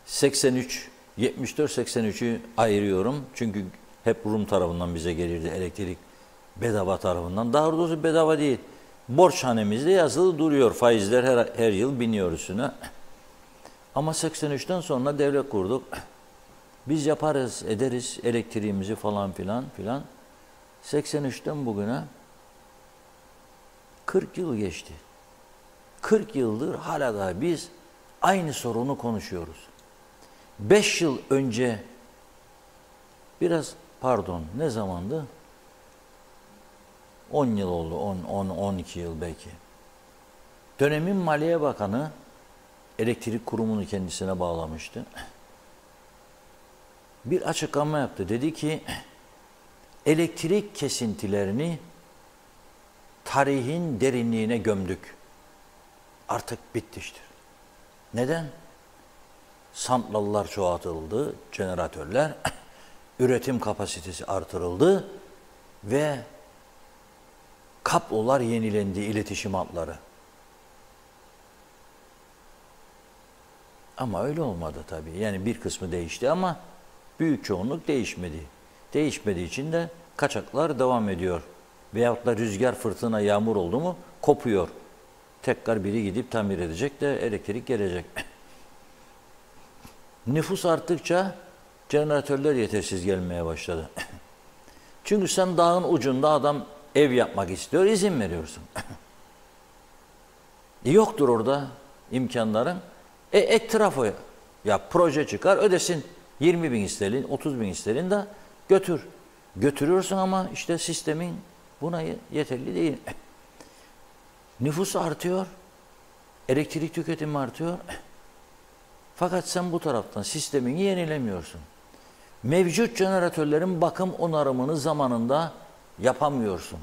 83, 74-83'ü ayırıyorum. Çünkü hep Rum tarafından bize gelirdi elektrik. Bedava tarafından. Daha doğrusu bedava değil. Borçhanemizde yazılı duruyor. Faizler her yıl biniyor üstüne. Ama 83'ten sonra devlet kurduk. Biz yaparız, ederiz elektriğimizi falan filan filan. 83'ten bugüne 40 yıl geçti. 40 yıldır hala da biz aynı sorunu konuşuyoruz. 5 yıl önce ne zamandı? 10 yıl oldu, 12 yıl belki. Dönemin Maliye Bakanı elektrik kurumunu kendisine bağlamıştı. Bir açıklama yaptı. Dedi ki elektrik kesintilerini tarihin derinliğine gömdük. Artık bitmiştir. Neden? Santrallar çoğaltıldı, jeneratörler, üretim kapasitesi artırıldı ve kablolar yenilendi, iletişim hatları. Ama öyle olmadı tabii. Yani bir kısmı değişti ama büyük çoğunluk değişmedi. Değişmediği için de kaçaklar devam ediyor. Veyahut da rüzgar, fırtına, yağmur oldu mu kopuyor. Tekrar biri gidip tamir edecek de elektrik gelecek. Nüfus arttıkça jeneratörler yetersiz gelmeye başladı. Çünkü sen dağın ucunda adam ev yapmak istiyor, izin veriyorsun. Yoktur orada imkanların. Ek trafo yap, proje çıkar, ödesin. 20 bin sterlin, 30 bin sterlin de götür. Götürüyorsun ama işte sistemin buna yeterli değil. Nüfus artıyor, elektrik tüketimi artıyor. Fakat sen bu taraftan sistemini yenilemiyorsun. Mevcut jeneratörlerin bakım onarımını zamanında yapamıyorsun.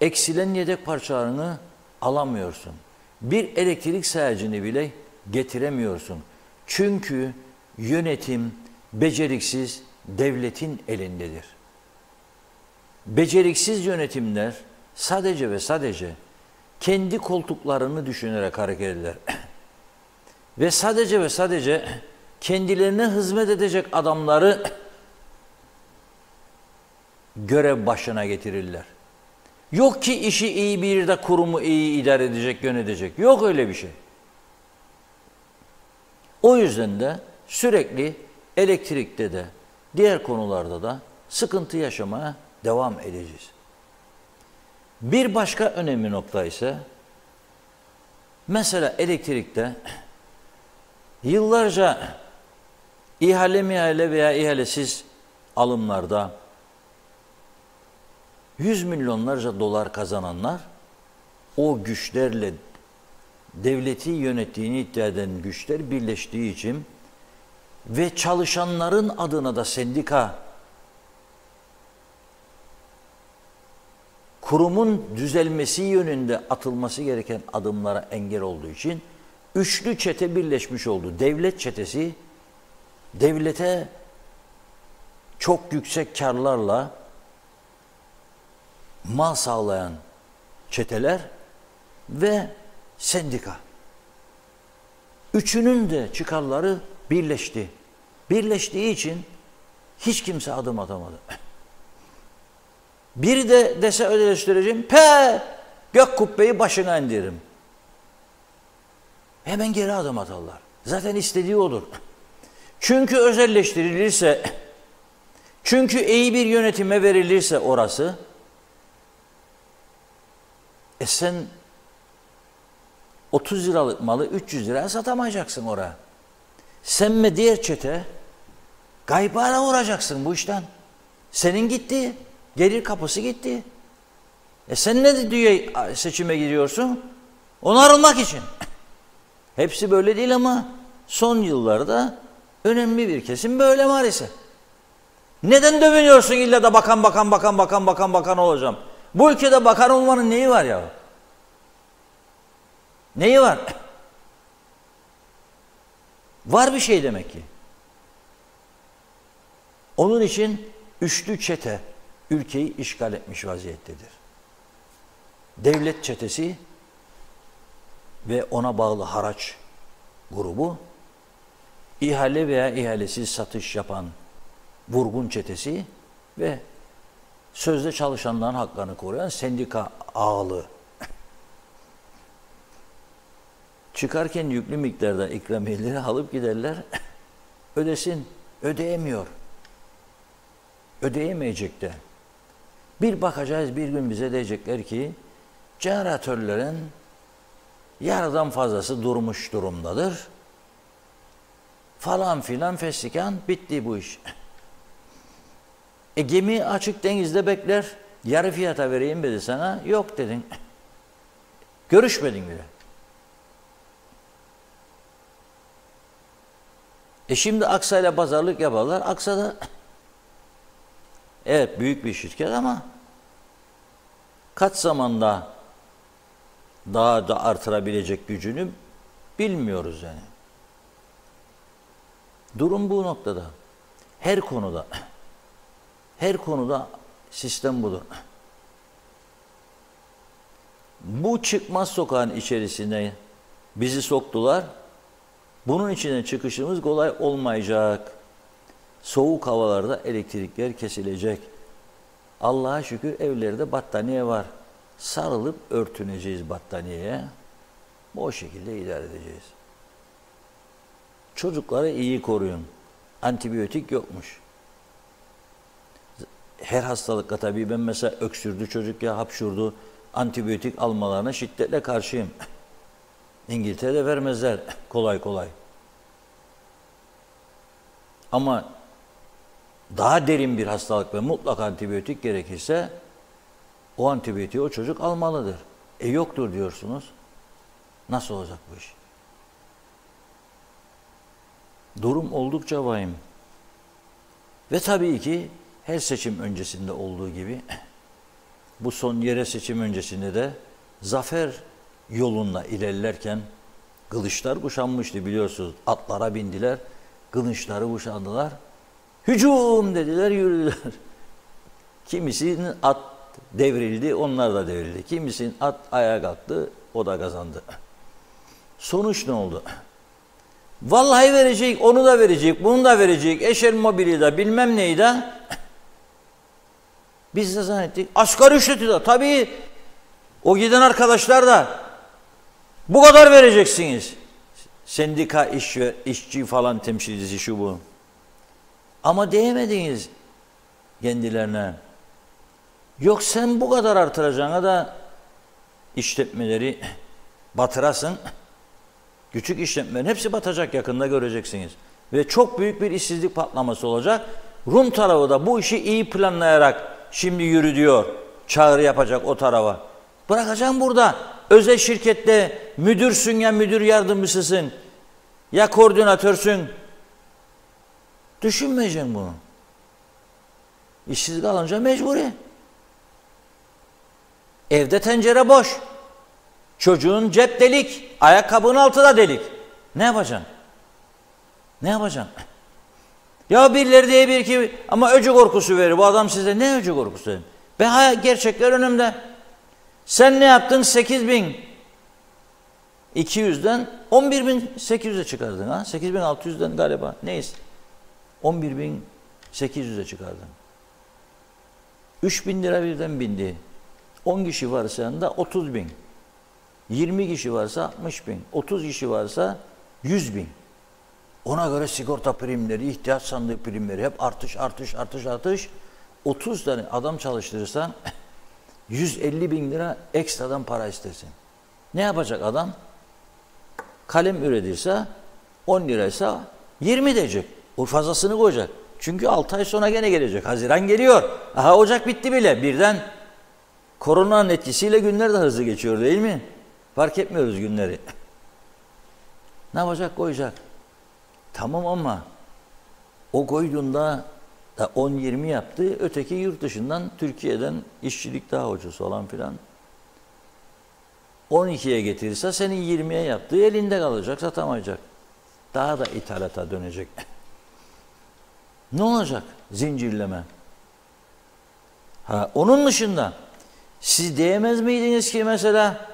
Eksilen yedek parçalarını alamıyorsun. Bir elektrik sayacını bile getiremiyorsun. Çünkü yönetim beceriksiz devletin elindedir. Beceriksiz yönetimler sadece ve sadece kendi koltuklarını düşünerek hareket eder. Ve sadece kendilerine hizmet edecek adamları görev başına getirirler. Yok ki işi iyi bir de kurumu iyi idare edecek, yönetecek. Yok öyle bir şey. O yüzden de sürekli elektrikte de diğer konularda da sıkıntı yaşamaya devam edeceğiz. Bir başka önemli nokta ise mesela elektrikte yıllarca ihale veya ihalesiz alımlarda 100 milyonlarca dolar kazananlar o güçlerle devleti yönettiğini iddia eden güçler birleştiği için ve çalışanların adına da sendika kurumun düzelmesi yönünde atılması gereken adımlara engel olduğu için üçlü çete birleşmiş oldu. Devlet çetesi, devlete çok yüksek karlarla mal sağlayan çeteler ve sendika. Üçünün de çıkarları birleşti. Birleştiği için hiç kimse adım atamadı. Biri de dese ödeleştireceğim, gök kubbeyi başına indiririm. Hemen geri adım atarlar. Zaten istediği odur. Çünkü özelleştirilirse, çünkü iyi bir yönetime verilirse orası, sen 30 liralık malı 300 liraya satamayacaksın oraya. Sen ve diğer çete gaybara uğrayacaksın bu işten. Senin gitti, gelir kapısı gitti. Sen ne diye seçime giriyorsun? Onarılmak için. Hepsi böyle değil ama son yıllarda önemli bir kesim böyle maalesef. Neden dövünüyorsun illa da bakan olacağım? Bu ülkede bakan olmanın neyi var ya? Neyi var? Var bir şey demek ki. Onun için üçlü çete ülkeyi işgal etmiş vaziyettedir. Devlet çetesi ve ona bağlı haraç grubu, ihale veya ihalesiz satış yapan vurgun çetesi ve sözde çalışanların haklarını koruyan sendika ağalığı. Çıkarken yüklü miktarda ikramiyeleri alıp giderler, ödesin, ödeyemiyor. Ödeyemeyecek de. Bir bakacağız bir gün bize diyecekler ki, jeneratörlerin yarıdan fazlası durmuş durumdadır. Falan filan festikan bitti bu iş. Gemi açık denizde bekler, yarı fiyata vereyim dedi sana, yok dedin. Görüşmedin bile. Şimdi Aksa'yla pazarlık yaparlar. Aksa'da evet büyük bir şirket ama kaç zamanda daha da artırabilecek gücünü bilmiyoruz yani. Durum bu noktada. Her konuda sistem budur. Bu çıkmaz sokağın içerisine bizi soktular. Bunun içinden çıkışımız kolay olmayacak. Soğuk havalarda elektrikler kesilecek. Allah'a şükür evlerde battaniye var. Sarılıp örtüneceğiz battaniyeye. O şekilde idare edeceğiz. Çocukları iyi koruyun. Antibiyotik yokmuş. Her hastalıkta tabii ben mesela öksürdü çocuk ya hapşurdu. Antibiyotik almalarına şiddetle karşıyım. İngiltere'de vermezler kolay kolay. Ama daha derin bir hastalık ve mutlak antibiyotik gerekirse o antibiyotiği o çocuk almalıdır. Yoktur diyorsunuz. Nasıl olacak bu iş? Durum oldukça vahim. Ve tabii ki her seçim öncesinde olduğu gibi bu son yerel seçim öncesinde de zafer yolunda ilerlerken kılıçlar kuşanmıştı biliyorsunuz. Atlara bindiler, kılıçları kuşandılar. Hücum dediler, yürüdüler. Kimisinin at devrildi, onlar da devrildi. Kimisinin at ayağa kalktı, o da kazandı. Sonuç ne oldu? Vallahi verecek, onu da verecek, bunu da verecek, eşel mobili de bilmem neyi de. Biz de zannettik. Asgari ücreti de tabii o giden arkadaşlar da bu kadar vereceksiniz. Sendika, işçi falan temsilcisi şu bu. Ama diyemediniz. kendilerine. Yok sen bu kadar artıracağına da işletmeleri batırasın. Küçük işletmelerin hepsi batacak, yakında göreceksiniz. Ve çok büyük bir işsizlik patlaması olacak. Rum tarafı da bu işi iyi planlayarak şimdi yürü diyor. Çağrı yapacak o tarafa. Bırakacağım burada. Özel şirkette müdürsün ya müdür yardımcısısın. Ya koordinatörsün. Düşünmeyeceğim bunu. İşsiz kalınca mecburi. Evde tencere boş. Çocuğun cep delik. Ayakkabının altı da delik. Ne yapacaksın? Ne yapacaksın? Ya birileri diyebilir ki ama öcü korkusu verir. Bu adam size ne öcü korkusu verir? Ben gerçekler önümde. Sen ne yaptın? 8.200'den 11.800'e çıkardın. Ha? 8.600'den galiba. Neyse. 11.800'e çıkardın. 3.000 lira birden bindi. 10 kişi varsa yanında 30.000. 20 kişi varsa 60.000. 30 kişi varsa 100.000. Ona göre sigorta primleri, ihtiyaç sandığı primleri hep artış. 30 tane adam çalıştırırsan 150.000 lira ekstradan para istersin. Ne yapacak adam? Kalem üretirse 10 liraysa 20 diyecek. O fazlasını koyacak. Çünkü 6 ay sonra gene gelecek. Haziran geliyor. Aha Ocak bitti bile. Birden koronanın etkisiyle günler de hızlı geçiyor değil mi? Fark etmiyoruz günleri. Ne yapacak? Koyacak. Tamam ama o koyduğunda da 10-20 yaptı. Öteki yurt dışından, Türkiye'den işçilik daha ucuz falan filan. 12'ye getirirse senin 20'ye yaptığı elinde kalacak, satamayacak. Daha da ithalata dönecek. Ne olacak? Zincirleme. Onun dışında siz diyemez miydiniz ki mesela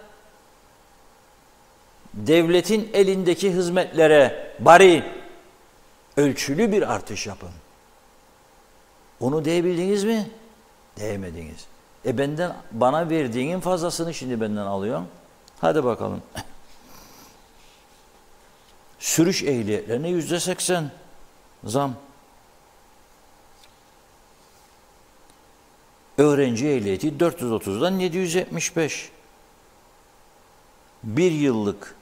devletin elindeki hizmetlere bari ölçülü bir artış yapın. Onu diyebildiniz mi? Diyemediniz. Bana verdiğinin fazlasını şimdi benden alıyorsun. Hadi bakalım. Sürüş ehliyetlerine %80 zam. Öğrenci ehliyeti 430'dan 775. Bir yıllık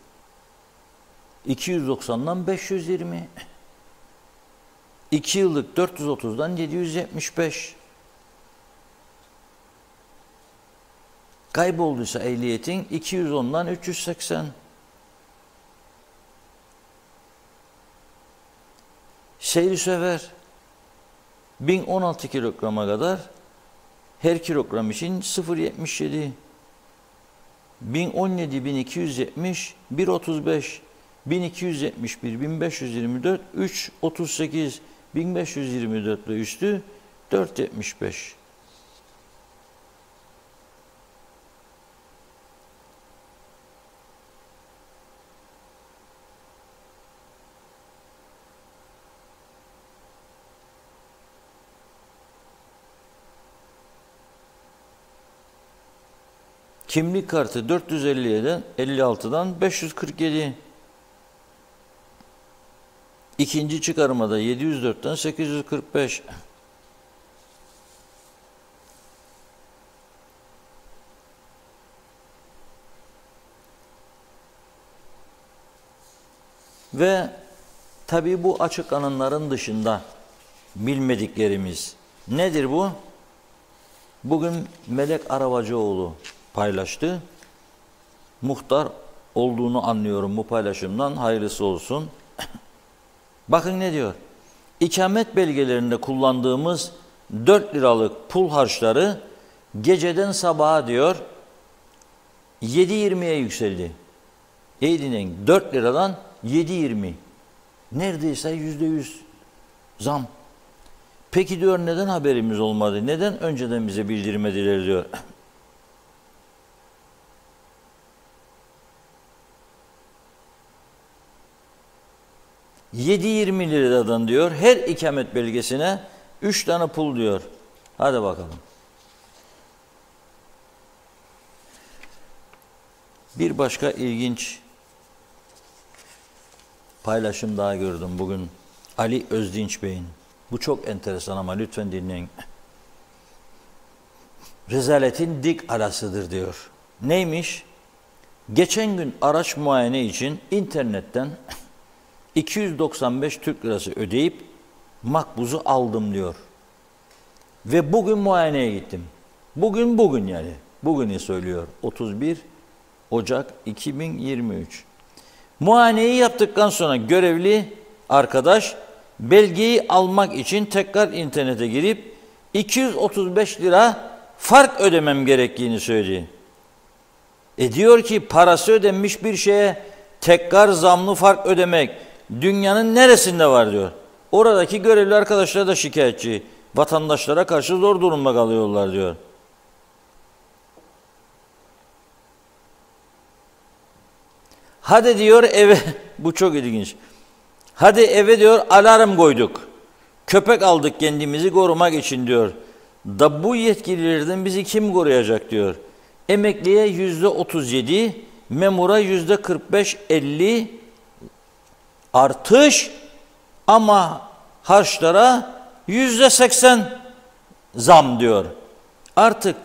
290'dan 520. 2 yıllık 430'dan 775. Kaybolduysa ehliyetin 210'dan 380. Seyri sefer 1016 kilograma kadar her kilogram için 0.77. 1017, 1270, 1.35, 1271, 1524, 3.38, 1524 ve üstü 4.75. Kimlik kartı 450'den 56'dan 547. İkinci çıkarmada 704'ten 845. Ve tabii bu açıklananların dışında bilmediklerimiz nedir bu? Bugün Melek Arabacıoğlu paylaştı. Muhtar olduğunu anlıyorum bu paylaşımdan. Hayırlısı olsun. Bakın ne diyor? İkamet belgelerinde kullandığımız 4 liralık pul harçları geceden sabaha diyor 7.20'ye yükseldi. İyi dinleyin. 4 liradan 7.20. Neredeyse %100 zam. Peki diyor neden haberimiz olmadı? Neden önceden bize bildirmediler diyor. 7.20 liradan diyor her ikamet belgesine 3 tane pul diyor. Hadi bakalım. Bir başka ilginç paylaşım daha gördüm bugün. Ali Özdinç Bey'in. Bu çok enteresan ama lütfen dinleyin. rezaletin dik arasıdır diyor. Neymiş? Geçen gün araç muayene için internetten 295 Türk lirası ödeyip makbuzu aldım diyor. Ve bugün muayeneye gittim. Bugün yani. Bugünü söylüyor. 31 Ocak 2023. Muayeneyi yaptıktan sonra görevli arkadaş belgeyi almak için tekrar internete girip 235 lira fark ödemem gerektiğini söyledi. Diyor ki parası ödenmiş bir şeye tekrar zamlı fark ödemek dünyanın neresinde var diyor. Oradaki görevli arkadaşlar da şikayetçi. Vatandaşlara karşı zor durumda kalıyorlar diyor. Hadi diyor eve, bu çok ilginç. Hadi eve diyor alarm koyduk. Köpek aldık kendimizi korumak için diyor. Da bu yetkililerden bizi kim koruyacak diyor. Emekliye %37, memura %45-50 artış ama harçlara %80 zam diyor. Artık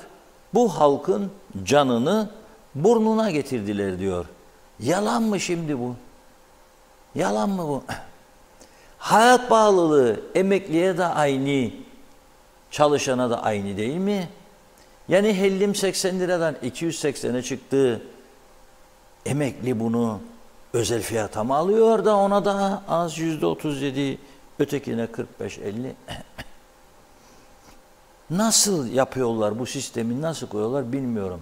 bu halkın canını burnuna getirdiler diyor. Yalan mı şimdi bu? Yalan mı bu? Hayat pahalılığı emekliye de aynı, çalışana da aynı değil mi? Yani hellim 80 liradan 280'e çıktı. Emekli bunu özel fiyata mı alıyor da ona da az %37, ötekine 45-50. Nasıl yapıyorlar bu sistemi, nasıl koyuyorlar bilmiyorum.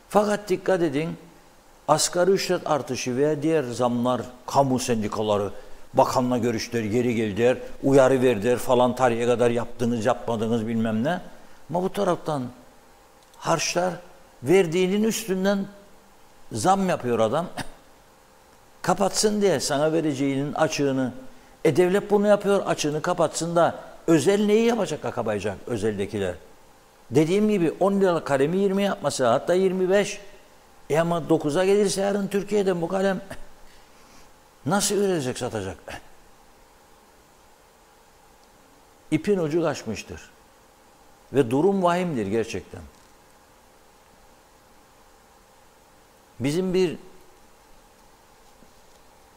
Fakat dikkat edin, asgari ücret artışı veya diğer zamlar, kamu sendikaları, bakanla görüşler, geri geldiler, uyarı verdiler falan, tarihe kadar yaptınız, yapmadınız bilmem ne. Ama bu taraftan harçlar verdiğinin üstünden zam yapıyor adam. Kapatsın diye sana vereceğinin açığını. Devlet bunu yapıyor, açığını kapatsın da özel neyi yapacak, akabayacak özeldekiler. Dediğim gibi 10 liralık kalemi 20 yapması, hatta 25. Ama 9'a gelirse yarın Türkiye'den bu kalem nasıl üretecek, satacak? İpin ucu kaçmıştır. Ve durum vahimdir gerçekten. Bizim bir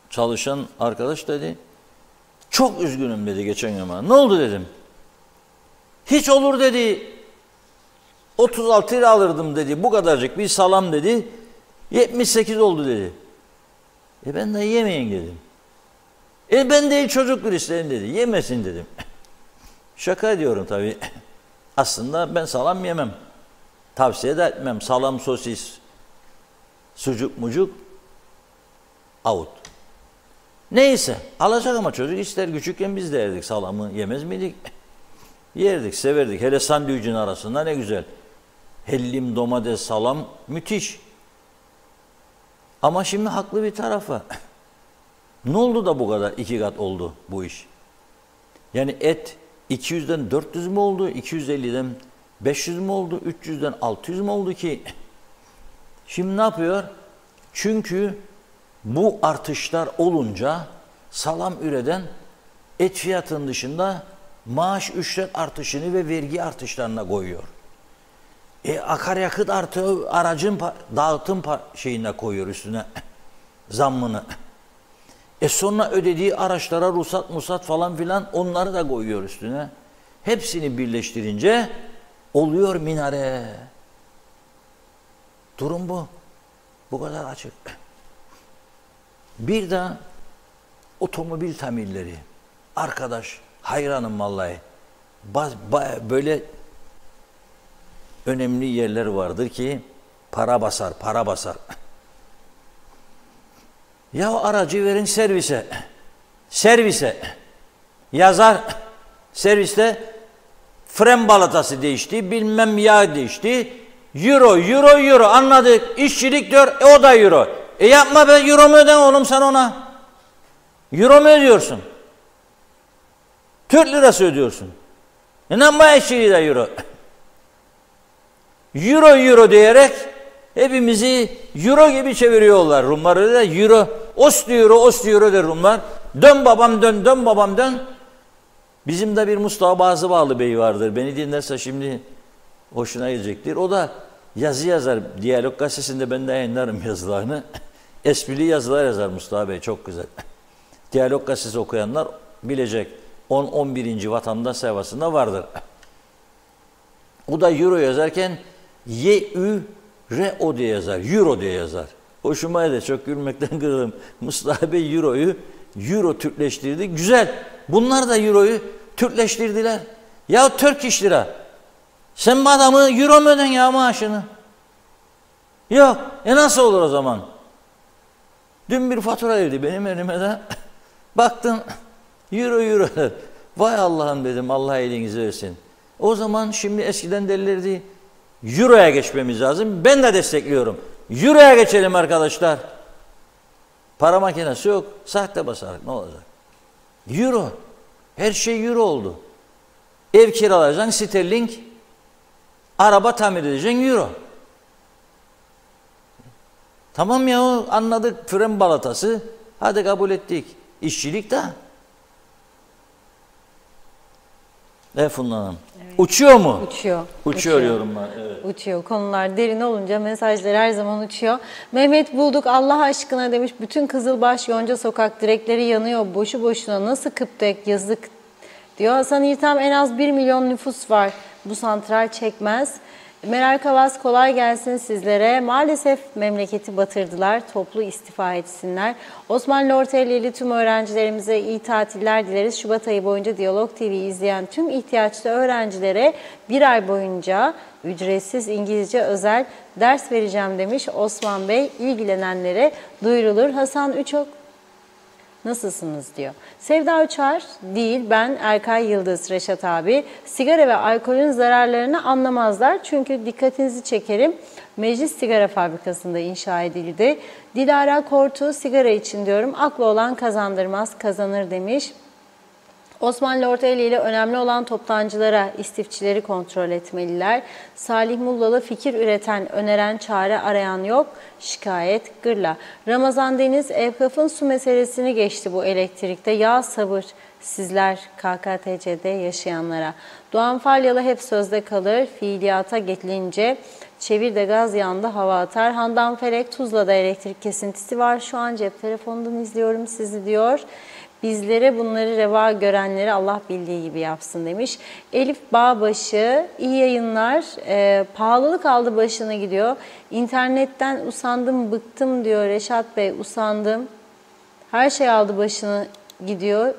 çalışan arkadaş dedi, çok üzgünüm dedi geçen gün bana. Ne oldu dedim. Hiç olur dedi, 36 lira alırdım dedi, bu kadarcık bir salam dedi, 78 oldu dedi. Ben de yemeyin dedim. Ben değil çocuk bir isterim dedi, yemesin dedim. Şaka ediyorum tabii. Aslında ben salam yemem. Tavsiye de etmem. Salam, sosis, sucuk mucuk, out. Neyse alacak ama çocuk ister. Küçükken biz de yerdik salamı, yemez miydik? Yerdik, severdik. Hele sandviçin arasında ne güzel. Hellim, domates, salam müthiş. Ama şimdi haklı bir tarafı. Ne oldu da bu kadar 2 kat oldu bu iş? Yani et 200'den 400 mü oldu? 250'den 500 mü oldu? 300'den 600 mü oldu ki? Şimdi ne yapıyor? Çünkü bu artışlar olunca salam üreten et fiyatının dışında maaş ücret artışını ve vergi artışlarına koyuyor. Akaryakıt artığı aracın dağıtım şeyine koyuyor üstüne zammını. Sonra ödediği araçlara ruhsat falan filan onları da koyuyor üstüne. Hepsini birleştirince oluyor minare. Durum bu. Bu kadar açık. Bir de otomobil tamirleri. Arkadaş hayranım vallahi. Böyle önemli yerler vardır ki para basar. Ya aracı verin servise yazar, serviste fren balatası değişti, bilmem yağ değişti, euro anladık, işçilik diyor, o da euro. Yapma be, euro mu öden oğlum sen ona? Euro mu ödüyorsun? Türk lirası ödüyorsun. Ne yapma işçiliği de euro? Euro diyerek hepimizi euro gibi çeviriyorlar. Rumlar öyle de euro. Ost euro der Rumlar. Dön babam dön. Bizim de bir Mustafa Bazıbağlı Bey vardır. Beni dinlerse şimdi hoşuna gidecektir. O da yazı yazar. Diyalog gazetesinde ben de yayınlarım yazılarını. Esprili yazılar yazar Mustafa Bey, çok güzel. Diyalog gazetesi okuyanlar bilecek. 10-11. vatandaş sayfasında vardır. O da euro yazarken Y-Ü-R-O diye yazar. Euro diye yazar. Hoşuma gider. Çok gülmekten kırıldım. Mustafa Bey euroyu euro Türkleştirdi. Güzel. Bunlar da euroyu Türkleştirdiler. Ya Turkish lira. Sen bu adamı euro mu öden ya maaşını? Yok. Nasıl olur o zaman? Dün bir fatura geldi benim elime de. Baktım euro. Vay Allah'ım dedim, Allah elinizi versin. O zaman şimdi eskiden derlerdi euroya geçmemiz lazım. Ben de destekliyorum. Euroya geçelim arkadaşlar. Para makinesi yok. Sahte basarak ne olacak? Euro. Her şey euro oldu. Ev kiralayacaksın sterling. Araba tamir edeceksin euro. Tamam ya, anladık, fren balatası. Hadi kabul ettik. İşçilik de. Funda Hanım. Evet. Uçuyor mu? Uçuyor. Uçuyor diyorum ben. Evet. Uçuyor. Konular derin olunca mesajlar her zaman uçuyor. Mehmet Bulduk Allah aşkına demiş, bütün Kızılbaş Yonca Sokak direkleri yanıyor. Boşu boşuna nasıl Kıptek, yazık diyor. Hasan İrtem, en az 1 milyon nüfus var. Bu santral çekmez. Meral Kavas, kolay gelsin sizlere. Maalesef memleketi batırdılar. Toplu istifa etsinler. Osman Lortelili tüm öğrencilerimize iyi tatiller dileriz. Şubat ayı boyunca Diyalog TV izleyen tüm ihtiyaçlı öğrencilere bir ay boyunca ücretsiz İngilizce özel ders vereceğim demiş Osman Bey. İlgilenenlere duyurulur. Hasan Üçok, nasılsınız diyor. Sevda Uçar değil, ben Erkay Yıldız Reşat abi. Sigara ve alkolün zararlarını anlamazlar. Çünkü dikkatinizi çekerim. Meclis Sigara Fabrikası'nda inşa edildi. Dilara Kortu, sigara için diyorum. Aklı olan kazandırmaz, kazanır demiş. Osman Lortelli ile önemli olan toptancılara, istifçileri kontrol etmeliler. Salih Mullalı, fikir üreten, öneren, çare arayan yok. Şikayet gırla. Ramazan Deniz, Evkaf'ın su meselesini geçti bu elektrikte. Ya sabır sizler KKTC'de yaşayanlara. Doğan Falyalı hep sözde kalır. Fiiliyata gelince çevir de gaz yandı hava atar. Handan Felek, Tuzla'da elektrik kesintisi var. Şu an cep telefonundan izliyorum sizi diyor. Bizlere bunları reva görenleri Allah bildiği gibi yapsın demiş. Elif Bağbaşı, iyi yayınlar. Pahalılık aldı başını gidiyor. İnternetten usandım, bıktım diyor Reşat Bey, usandım. Her şey aldı başını gidiyor.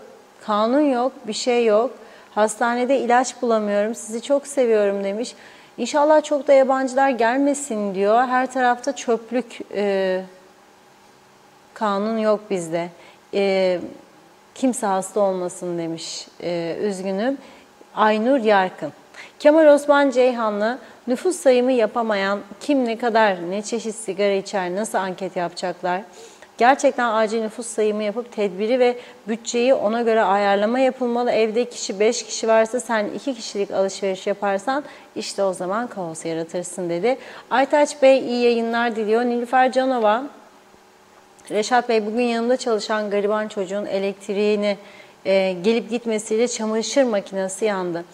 Kanun yok, bir şey yok. Hastanede ilaç bulamıyorum, sizi çok seviyorum demiş. İnşallah çok da yabancılar gelmesin diyor. Her tarafta çöplük, kanun yok bizde. Kimse hasta olmasın demiş. Üzgünüm. Aynur Yarkın. Kemal Osman Ceyhanlı, nüfus sayımı yapamayan kim ne kadar ne çeşit sigara içer, nasıl anket yapacaklar? Gerçekten acil nüfus sayımı yapıp tedbiri ve bütçeyi ona göre ayarlama yapılmalı. Evde kişi 5 kişi varsa sen 2 kişilik alışveriş yaparsan işte o zaman kaos yaratırsın dedi. Aytaç Bey iyi yayınlar diliyor. Nilüfer Canova, Reşat Bey bugün yanımda çalışan gariban çocuğun elektriğini gelip gitmesiyle çamaşır makinesi yandı.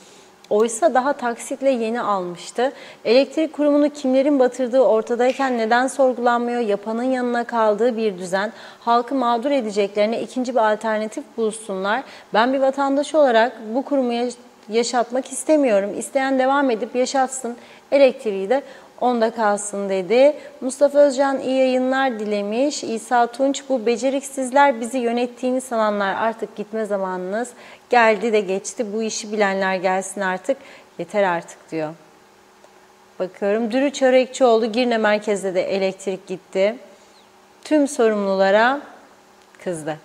Oysa daha taksitle yeni almıştı. Elektrik kurumunu kimlerin batırdığı ortadayken neden sorgulanmıyor? Yapanın yanına kaldığı bir düzen. Halkı mağdur edeceklerine ikinci bir alternatif bulsunlar. Ben bir vatandaş olarak bu kurumu yaşatmak istemiyorum. İsteyen devam edip yaşatsın. Elektriği de onda kalsın dedi. Mustafa Özcan iyi yayınlar dilemiş. İsa Tunç, bu beceriksizler bizi yönettiğini sananlar artık gitme zamanınız geldi de geçti. Bu işi bilenler gelsin artık. Yeter artık diyor. Bakıyorum. Dürü Çörekçioğlu, Girne merkezde de elektrik gitti. Tüm sorumlulara kızdı.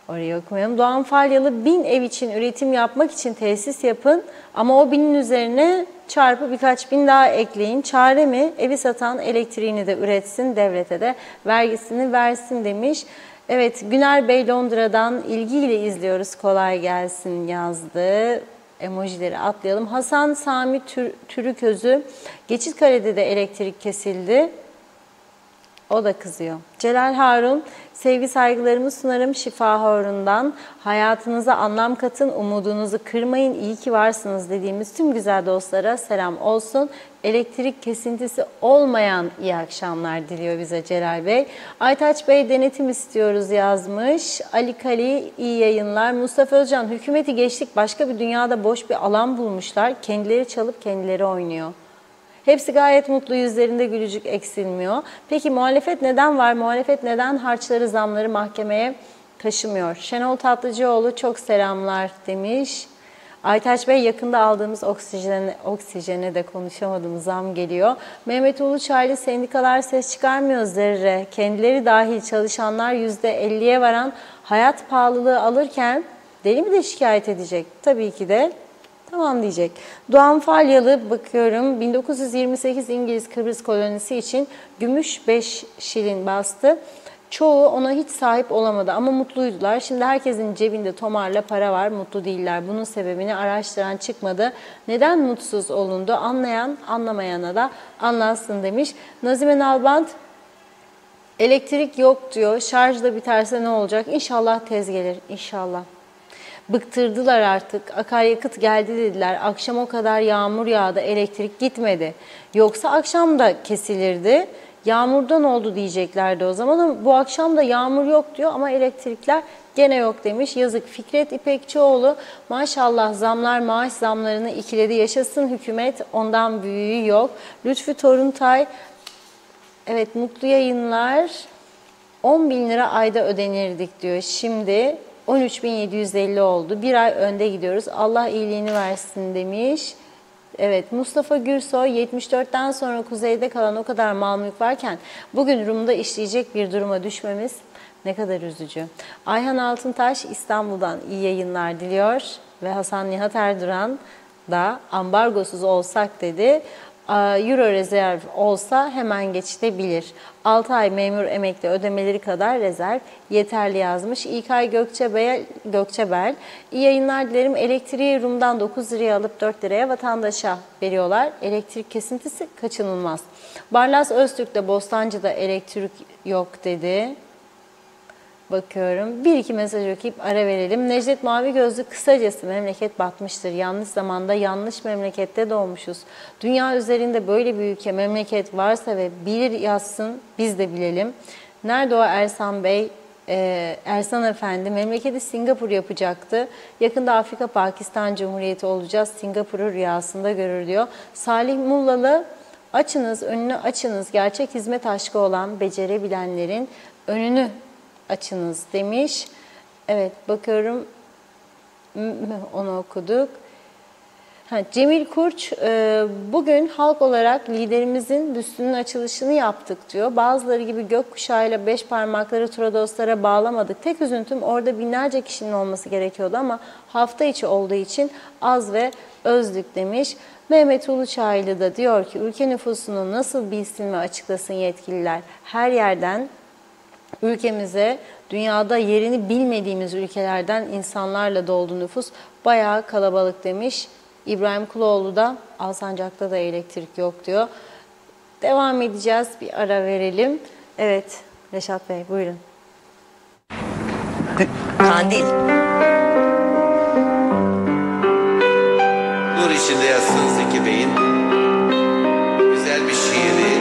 Orayı okumayalım. Doğan Falyalı, 1000 ev için üretim yapmak için tesis yapın ama o 1000'in üzerine çarpı birkaç bin daha ekleyin. Çare mi? Evi satan elektriğini de üretsin, devlete de vergisini versin demiş. Evet, Güner Bey Londra'dan ilgiyle izliyoruz, kolay gelsin yazdı. Emojileri atlayalım. Hasan Sami Türüközü, Geçitkale'de de elektrik kesildi. O da kızıyor. Celal Harun, sevgi saygılarımı sunarım Şifa Harun'dan. Hayatınıza anlam katın, umudunuzu kırmayın, iyi ki varsınız dediğimiz tüm güzel dostlara selam olsun. Elektrik kesintisi olmayan iyi akşamlar diliyor bize Celal Bey. Aytaç Bey, denetim istiyoruz yazmış. Ali Kali, iyi yayınlar. Mustafa Özcan, hükümeti geçtik, başka bir dünyada boş bir alan bulmuşlar. Kendileri çalıp kendileri oynuyor. Hepsi gayet mutlu, yüzlerinde gülücük eksilmiyor. Peki muhalefet neden var? Muhalefet neden harçları, zamları mahkemeye taşımıyor? Şenol Tatlıcıoğlu, çok selamlar demiş. Aytaç Bey, yakında aldığımız oksijene de konuşamadım, zam geliyor. Mehmet Uluçaylı, sendikalar ses çıkarmıyor zerre. Kendileri dahil çalışanlar %50'ye varan hayat pahalılığı alırken deli mi de şikayet edecek? Tabii ki de. Tamam diyecek. Doğan Falyalı, bakıyorum, 1928 İngiliz Kıbrıs kolonisi için gümüş 5 şilin bastı. Çoğu ona hiç sahip olamadı ama mutluydular. Şimdi herkesin cebinde tomarla para var, mutlu değiller. Bunun sebebini araştıran çıkmadı. Neden mutsuz olundu? Anlayan, anlamayana da anlatsın demiş. Nazime Nalbant, elektrik yok diyor. Şarj da biterse ne olacak? İnşallah tez gelir, inşallah. Bıktırdılar artık. Akaryakıt geldi dediler. Akşam o kadar yağmur yağdı, elektrik gitmedi. Yoksa akşam da kesilirdi. Yağmurdan oldu diyeceklerdi o zaman ama bu akşam da yağmur yok diyor ama elektrikler gene yok demiş. Yazık. Fikret İpekçioğlu, maşallah zamlar maaş zamlarını ikiledi. Yaşasın hükümet, ondan büyüğü yok. Lütfü Toruntay, evet mutlu yayınlar. 10.000 lira ayda ödenirdik diyor. Şimdi 13.750 oldu. Bir ay önde gidiyoruz. Allah iyiliğini versin demiş. Evet, Mustafa Gürsoy, 74'ten sonra kuzeyde kalan o kadar mal mülk varken bugün Rum'da işleyecek bir duruma düşmemiz ne kadar üzücü. Ayhan Altıntaş İstanbul'dan iyi yayınlar diliyor ve Hasan Nihat Erduran da ambargosuz olsak dedi. Euro rezerv olsa hemen geçilebilir. 6 ay memur emekli ödemeleri kadar rezerv yeterli yazmış. İlkay Gökçebel, iyi yayınlar dilerim. Elektriği Rum'dan 9 liraya alıp 4 liraya vatandaşa veriyorlar. Elektrik kesintisi kaçınılmaz. Barlas Öztürk de Bostancı'da elektrik yok dedi. Bakıyorum. Bir iki mesaj okuyup ara verelim. Necdet Mavi Gözlü, kısacası memleket batmıştır. Yanlış zamanda yanlış memlekette doğmuşuz. Dünya üzerinde böyle bir ülke, memleket varsa ve bilir yazsın, biz de bilelim. Nerede o Ersan Bey? Ersan Efendi, memleketi Singapur yapacaktı. Yakında Afrika Pakistan Cumhuriyeti olacağız. Singapur'u rüyasında görür diyor. Salih Mullalı, açınız, önünü açınız. Gerçek hizmet aşkı olan becerebilenlerin önünü açınız demiş. Evet, bakıyorum, onu okuduk. Cemil Kurç, bugün halk olarak liderimizin büstünün açılışını yaptık diyor. Bazıları gibi gökkuşağıyla 5 parmakları Trodoslara bağlamadık. Tek üzüntüm, orada binlerce kişinin olması gerekiyordu ama hafta içi olduğu için az ve özdük demiş. Mehmet Uluçaylı da diyor ki, ülke nüfusunu nasıl bilsin ve açıklasın yetkililer? Her yerden ülkemize, dünyada yerini bilmediğimiz ülkelerden insanlarla doldu nüfus. Bayağı kalabalık demiş. İbrahim Kuloğlu da Alsancak'ta da elektrik yok diyor. Devam edeceğiz. Bir ara verelim. Evet, Reşat Bey buyurun. Kandil. Nur içinde yatsın Zeki Bey'in güzel bir şiiri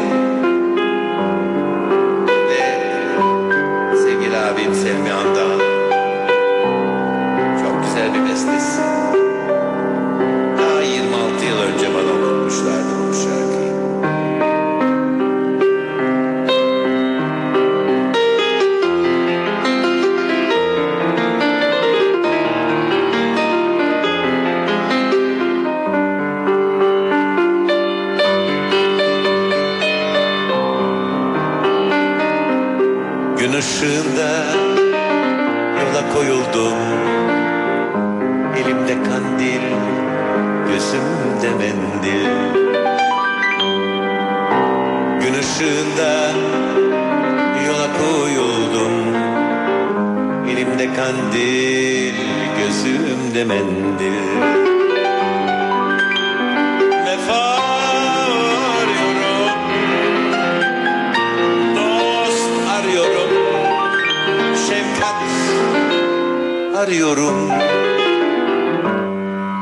ve sevgili abim Selmi Hamdağ'ın çok güzel bir bestesi. Daha 26 yıl önce bana okutmuşlardı bu şarkıyı. Gün ışığında yola koyuldum. Elimde kandil, gözümde mendil. Gün ışığında yola koyuldum. Elimde kandil, gözümde mendil. Vefa arıyorum, dost arıyorum.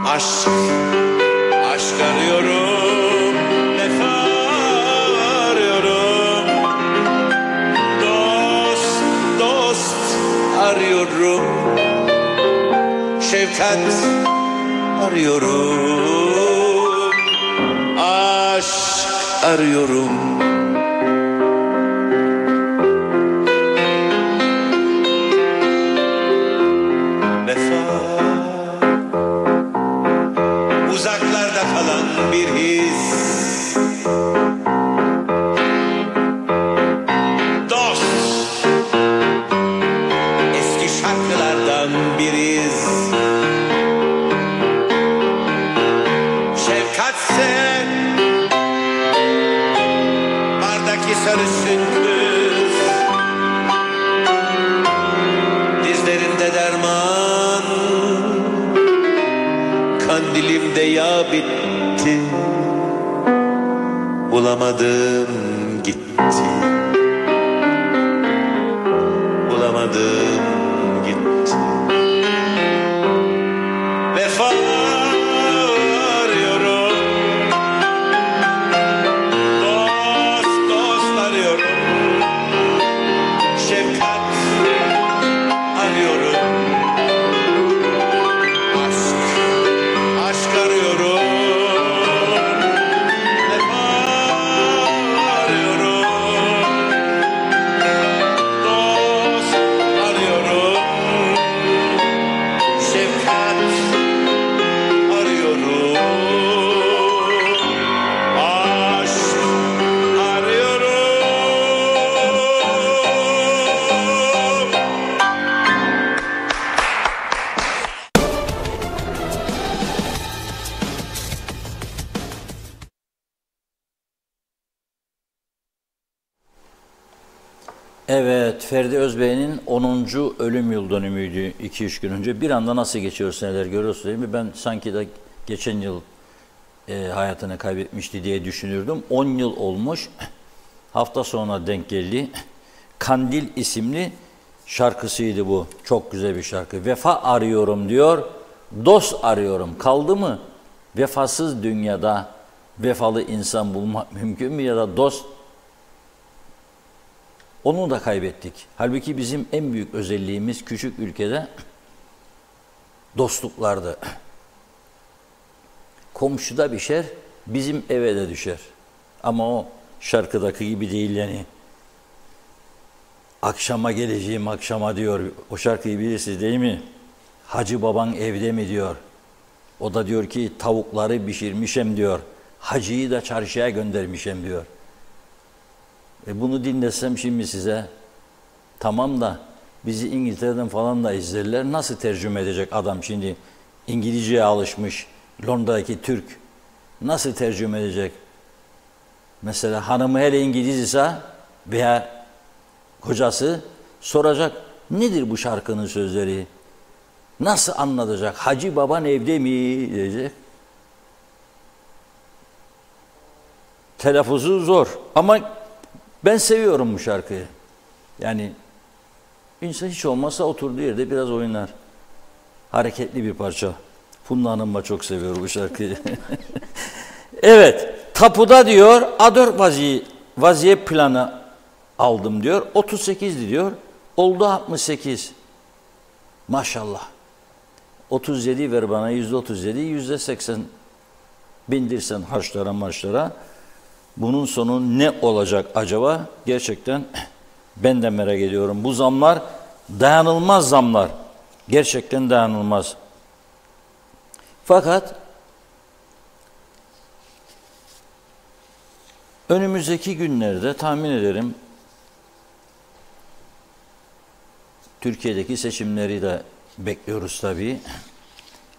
Aşk, aşk arıyorum. Vefa arıyorum. Dost, dost arıyorum. Şefkat arıyorum. Aşk arıyorum. Vefa, uzaklarda kalan bir his. Dost, eski şarkılardan bir iz. Şefkatse bardaki sarışın kız. Dizlerinde derman, kandilimde yağ bitti. Bulamadım gitti. Bulamadım gitti. Vefa arıyorum. Dost, dost arıyorum. Şefkat arıyorum. Aşk, aşk arıyorum. Vefa arıyorum. Dost arıyorum. Şefkat arıyorum. Aşk arıyorum. Evet, Ferdi Özbey'in 10. ölüm yıl dönümüydü 2-3 gün önce. Bir anda nasıl geçiyor seneler görüyorsunuz değil mi? Ben sanki de geçen yıl hayatını kaybetmişti diye düşünürdüm. 10 yıl olmuş. Hafta sonra denk geldi. Kandil isimli şarkısıydı bu. Çok güzel bir şarkı. Vefa arıyorum diyor. Dost arıyorum. Kaldı mı? Vefasız dünyada vefalı insan bulmak mümkün mü? Ya da dost? Onu da kaybettik. Halbuki bizim en büyük özelliğimiz küçük ülkede dostluklardı. Komşuda pişer, bizim eve de düşer. Ama o şarkıdaki gibi değil yani. Akşama geleceğim akşama diyor. O şarkıyı bilirsiniz değil mi? Hacı baban evde mi diyor. O da diyor ki tavukları pişirmişem diyor. Hacıyı da çarşıya göndermişem diyor. Bunu dinlesem şimdi size, tamam da bizi İngiltere'den falan da izlerler. Nasıl tercüme edecek adam şimdi? İngilizceye alışmış Londra'daki Türk. Nasıl tercüme edecek? Mesela hanımı hele İngiliz ise veya kocası soracak, nedir bu şarkının sözleri? Nasıl anlatacak? Hacı baban evde mi diyecek. Telaffuzu zor ama ben seviyorum bu şarkıyı. Yani insan hiç olmazsa oturduğu yerde biraz oynar. Hareketli bir parça. Funda Hanım da çok seviyor bu şarkıyı. Evet, tapuda diyor A4 vaziyet planı aldım diyor. 38'di diyor. Oldu 68. Maşallah. 37 ver bana, %37, %80 bindirsen harçlara marşlara. Bunun sonu ne olacak acaba? Gerçekten ben de merak ediyorum. Bu zamlar dayanılmaz zamlar. Gerçekten dayanılmaz. Fakat önümüzdeki günlerde tahmin ederim Türkiye'deki seçimleri de bekliyoruz tabii.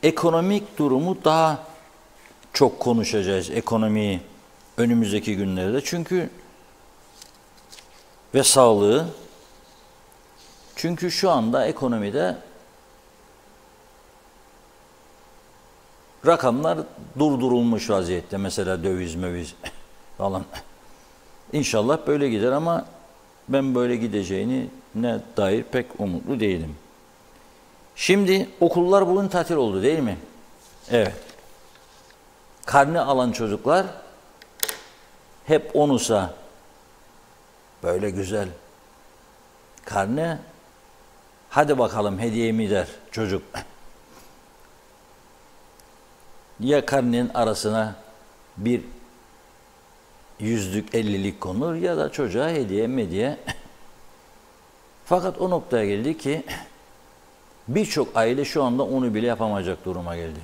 Ekonomik durumu daha çok konuşacağız, ekonomiyi önümüzdeki günlerde. Çünkü ve sağlığı. Çünkü şu anda ekonomide rakamlar durdurulmuş vaziyette. Mesela döviz möviz falan. İnşallah böyle gider ama ben böyle gideceğini ne dair pek umutlu değilim. Şimdi okullar bugün tatil oldu değil mi? Evet. Karne alan çocuklar hep onusa böyle güzel karne, hadi bakalım hediyemi der çocuk. Ya karnenin arasına bir 100'lük 50'lik konur ya da çocuğa hediye mediye. Fakat o noktaya geldi ki birçok aile şu anda onu bile yapamayacak duruma geldi.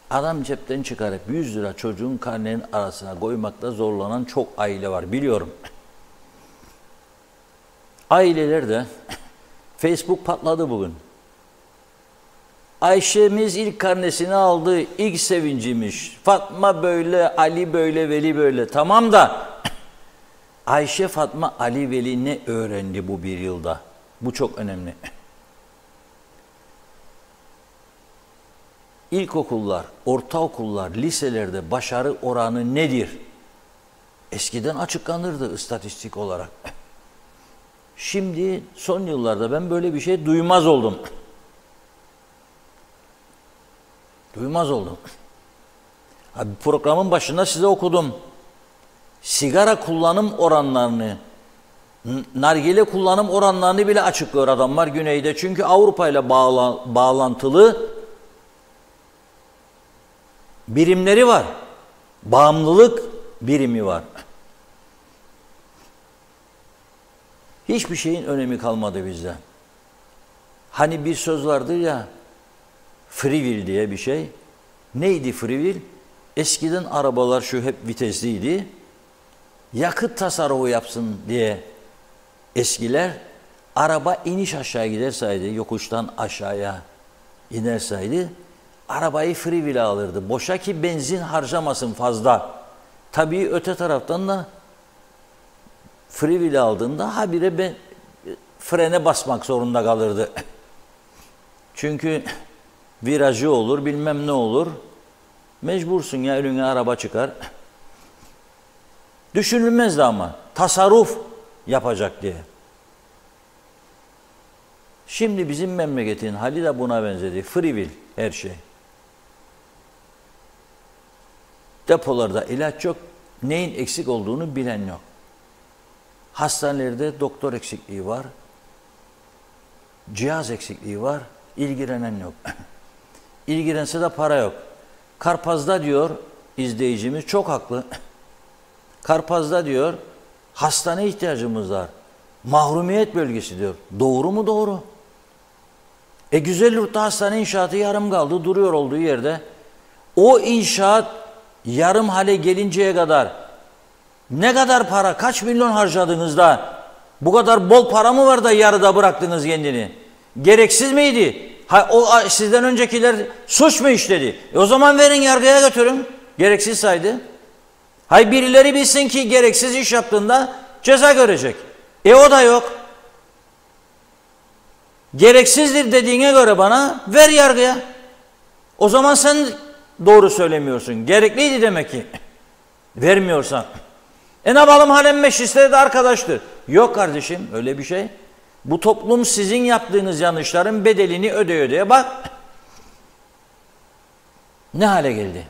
Adam cepten çıkarıp 100 lira çocuğun karnenin arasına koymakta zorlanan çok aile var, biliyorum. Ailelerde Facebook patladı bugün. Ayşe'miz ilk karnesini aldı, ilk sevinciymiş. Fatma böyle, Ali böyle, Veli böyle. Tamam da Ayşe, Fatma, Ali, Veli ne öğrendi bu bir yılda? Bu çok önemli. İlkokullar, ortaokullar, liselerde başarı oranı nedir? Eskiden açıklanırdı istatistik olarak. Şimdi son yıllarda ben böyle bir şey duymaz oldum. Duymaz oldum. Abi, programın başında size okudum. Sigara kullanım oranlarını, nargile kullanım oranlarını bile açıklıyor adamlar güneyde. Çünkü Avrupa ile bağlantılı birimleri var. Bağımlılık birimi var. Hiçbir şeyin önemi kalmadı bizde. Hani bir söz vardır ya, free will diye bir şey. Neydi free will? Eskiden arabalar şu hep vitesliydi. Yakıt tasarrufu yapsın diye eskiler araba iniş aşağı giderseydi, yokuştan aşağıya inerseydi arabayı free will alırdı. Boşa ki benzin harcamasın fazla. Tabii öte taraftan da free will aldığında habire frene basmak zorunda kalırdı. Çünkü virajı olur, bilmem ne olur. Mecbursun ya, önüne araba çıkar. Düşünülmezdi ama tasarruf yapacak diye. Şimdi bizim memleketin hali de buna benzedi. Free will her şey. Depolarda ilaç yok. Neyin eksik olduğunu bilen yok. Hastanelerde doktor eksikliği var. Cihaz eksikliği var. İlgilenen yok. İlgilense de para yok. Karpaz'da diyor izleyicimiz, çok haklı. Karpaz'da diyor hastane ihtiyacımız var. Mahrumiyet bölgesi diyor. Doğru mu? Doğru. Güzelyurt'ta hastane inşaatı yarım kaldı, duruyor olduğu yerde. O inşaat yarım hale gelinceye kadar ne kadar para, kaç milyon harcadınız da bu kadar bol para mı var da yarıda bıraktınız kendini? Gereksiz miydi? O sizden öncekiler suç mu işledi? O zaman verin, yargıya götürün. Gereksiz saydı. Birileri bilsin ki gereksiz iş yaptığında ceza görecek. O da yok. Gereksizdir dediğine göre bana ver yargıya. O zaman sen doğru söylemiyorsun. Gerekliydi demek ki. Vermiyorsan. Ne yapalım, halen mecliste de arkadaştır. Yok kardeşim, öyle bir şey. Bu toplum sizin yaptığınız yanlışların bedelini ödeye bak. Ne hale geldi?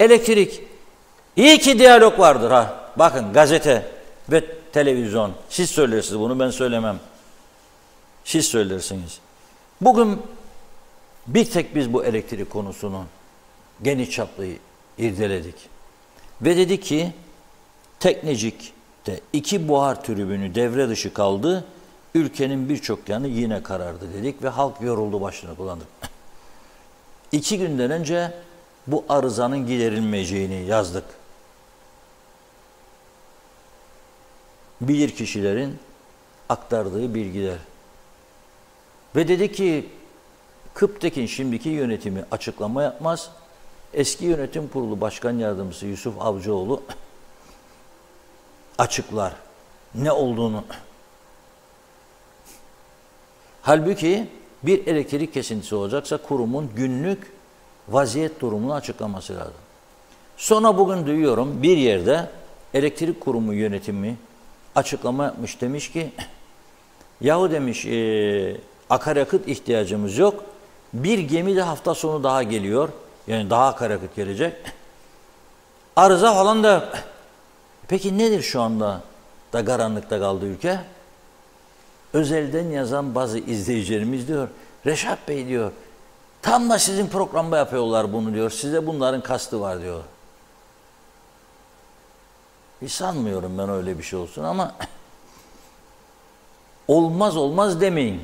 Elektrik. İyi ki diyalog vardır ha. Bakın, gazete ve televizyon. Siz söylersiniz bunu, ben söylemem. Siz söylersiniz. Bugün bir tek biz bu elektrik konusunu geniş çaplı irdeledik. Ve dedik ki Teknecik'te 2 buhar tribünü devre dışı kaldı. Ülkenin birçok yanı yine karardı dedik ve halk yoruldu, başına kullandık. 2 günden önce bu arızanın giderilmeyeceğini yazdık. Bilir kişilerin aktardığı bilgiler. Ve dedi ki Kıptekin şimdiki yönetimi açıklama yapmaz. Eski yönetim kurulu başkan yardımcısı Yusuf Avcıoğlu açıklar ne olduğunu. Halbuki bir elektrik kesintisi olacaksa kurumun günlük vaziyet durumunu açıklaması lazım. Sonra bugün duyuyorum bir yerde elektrik kurumu yönetimi açıklama yapmış, demiş ki yahu demiş akaryakıt ihtiyacımız yok. Bir gemi de hafta sonu daha geliyor. Yani daha akaryakıt gelecek. Arıza falan da. Peki nedir şu anda da karanlıkta kaldı ülke? Özelden yazan bazı izleyicilerimiz diyor. Reşat Bey diyor. Tam da sizin programda yapıyorlar bunu diyor. Size bunların kastı var diyor. Hiç sanmıyorum ben öyle bir şey olsun ama olmaz olmaz demeyin.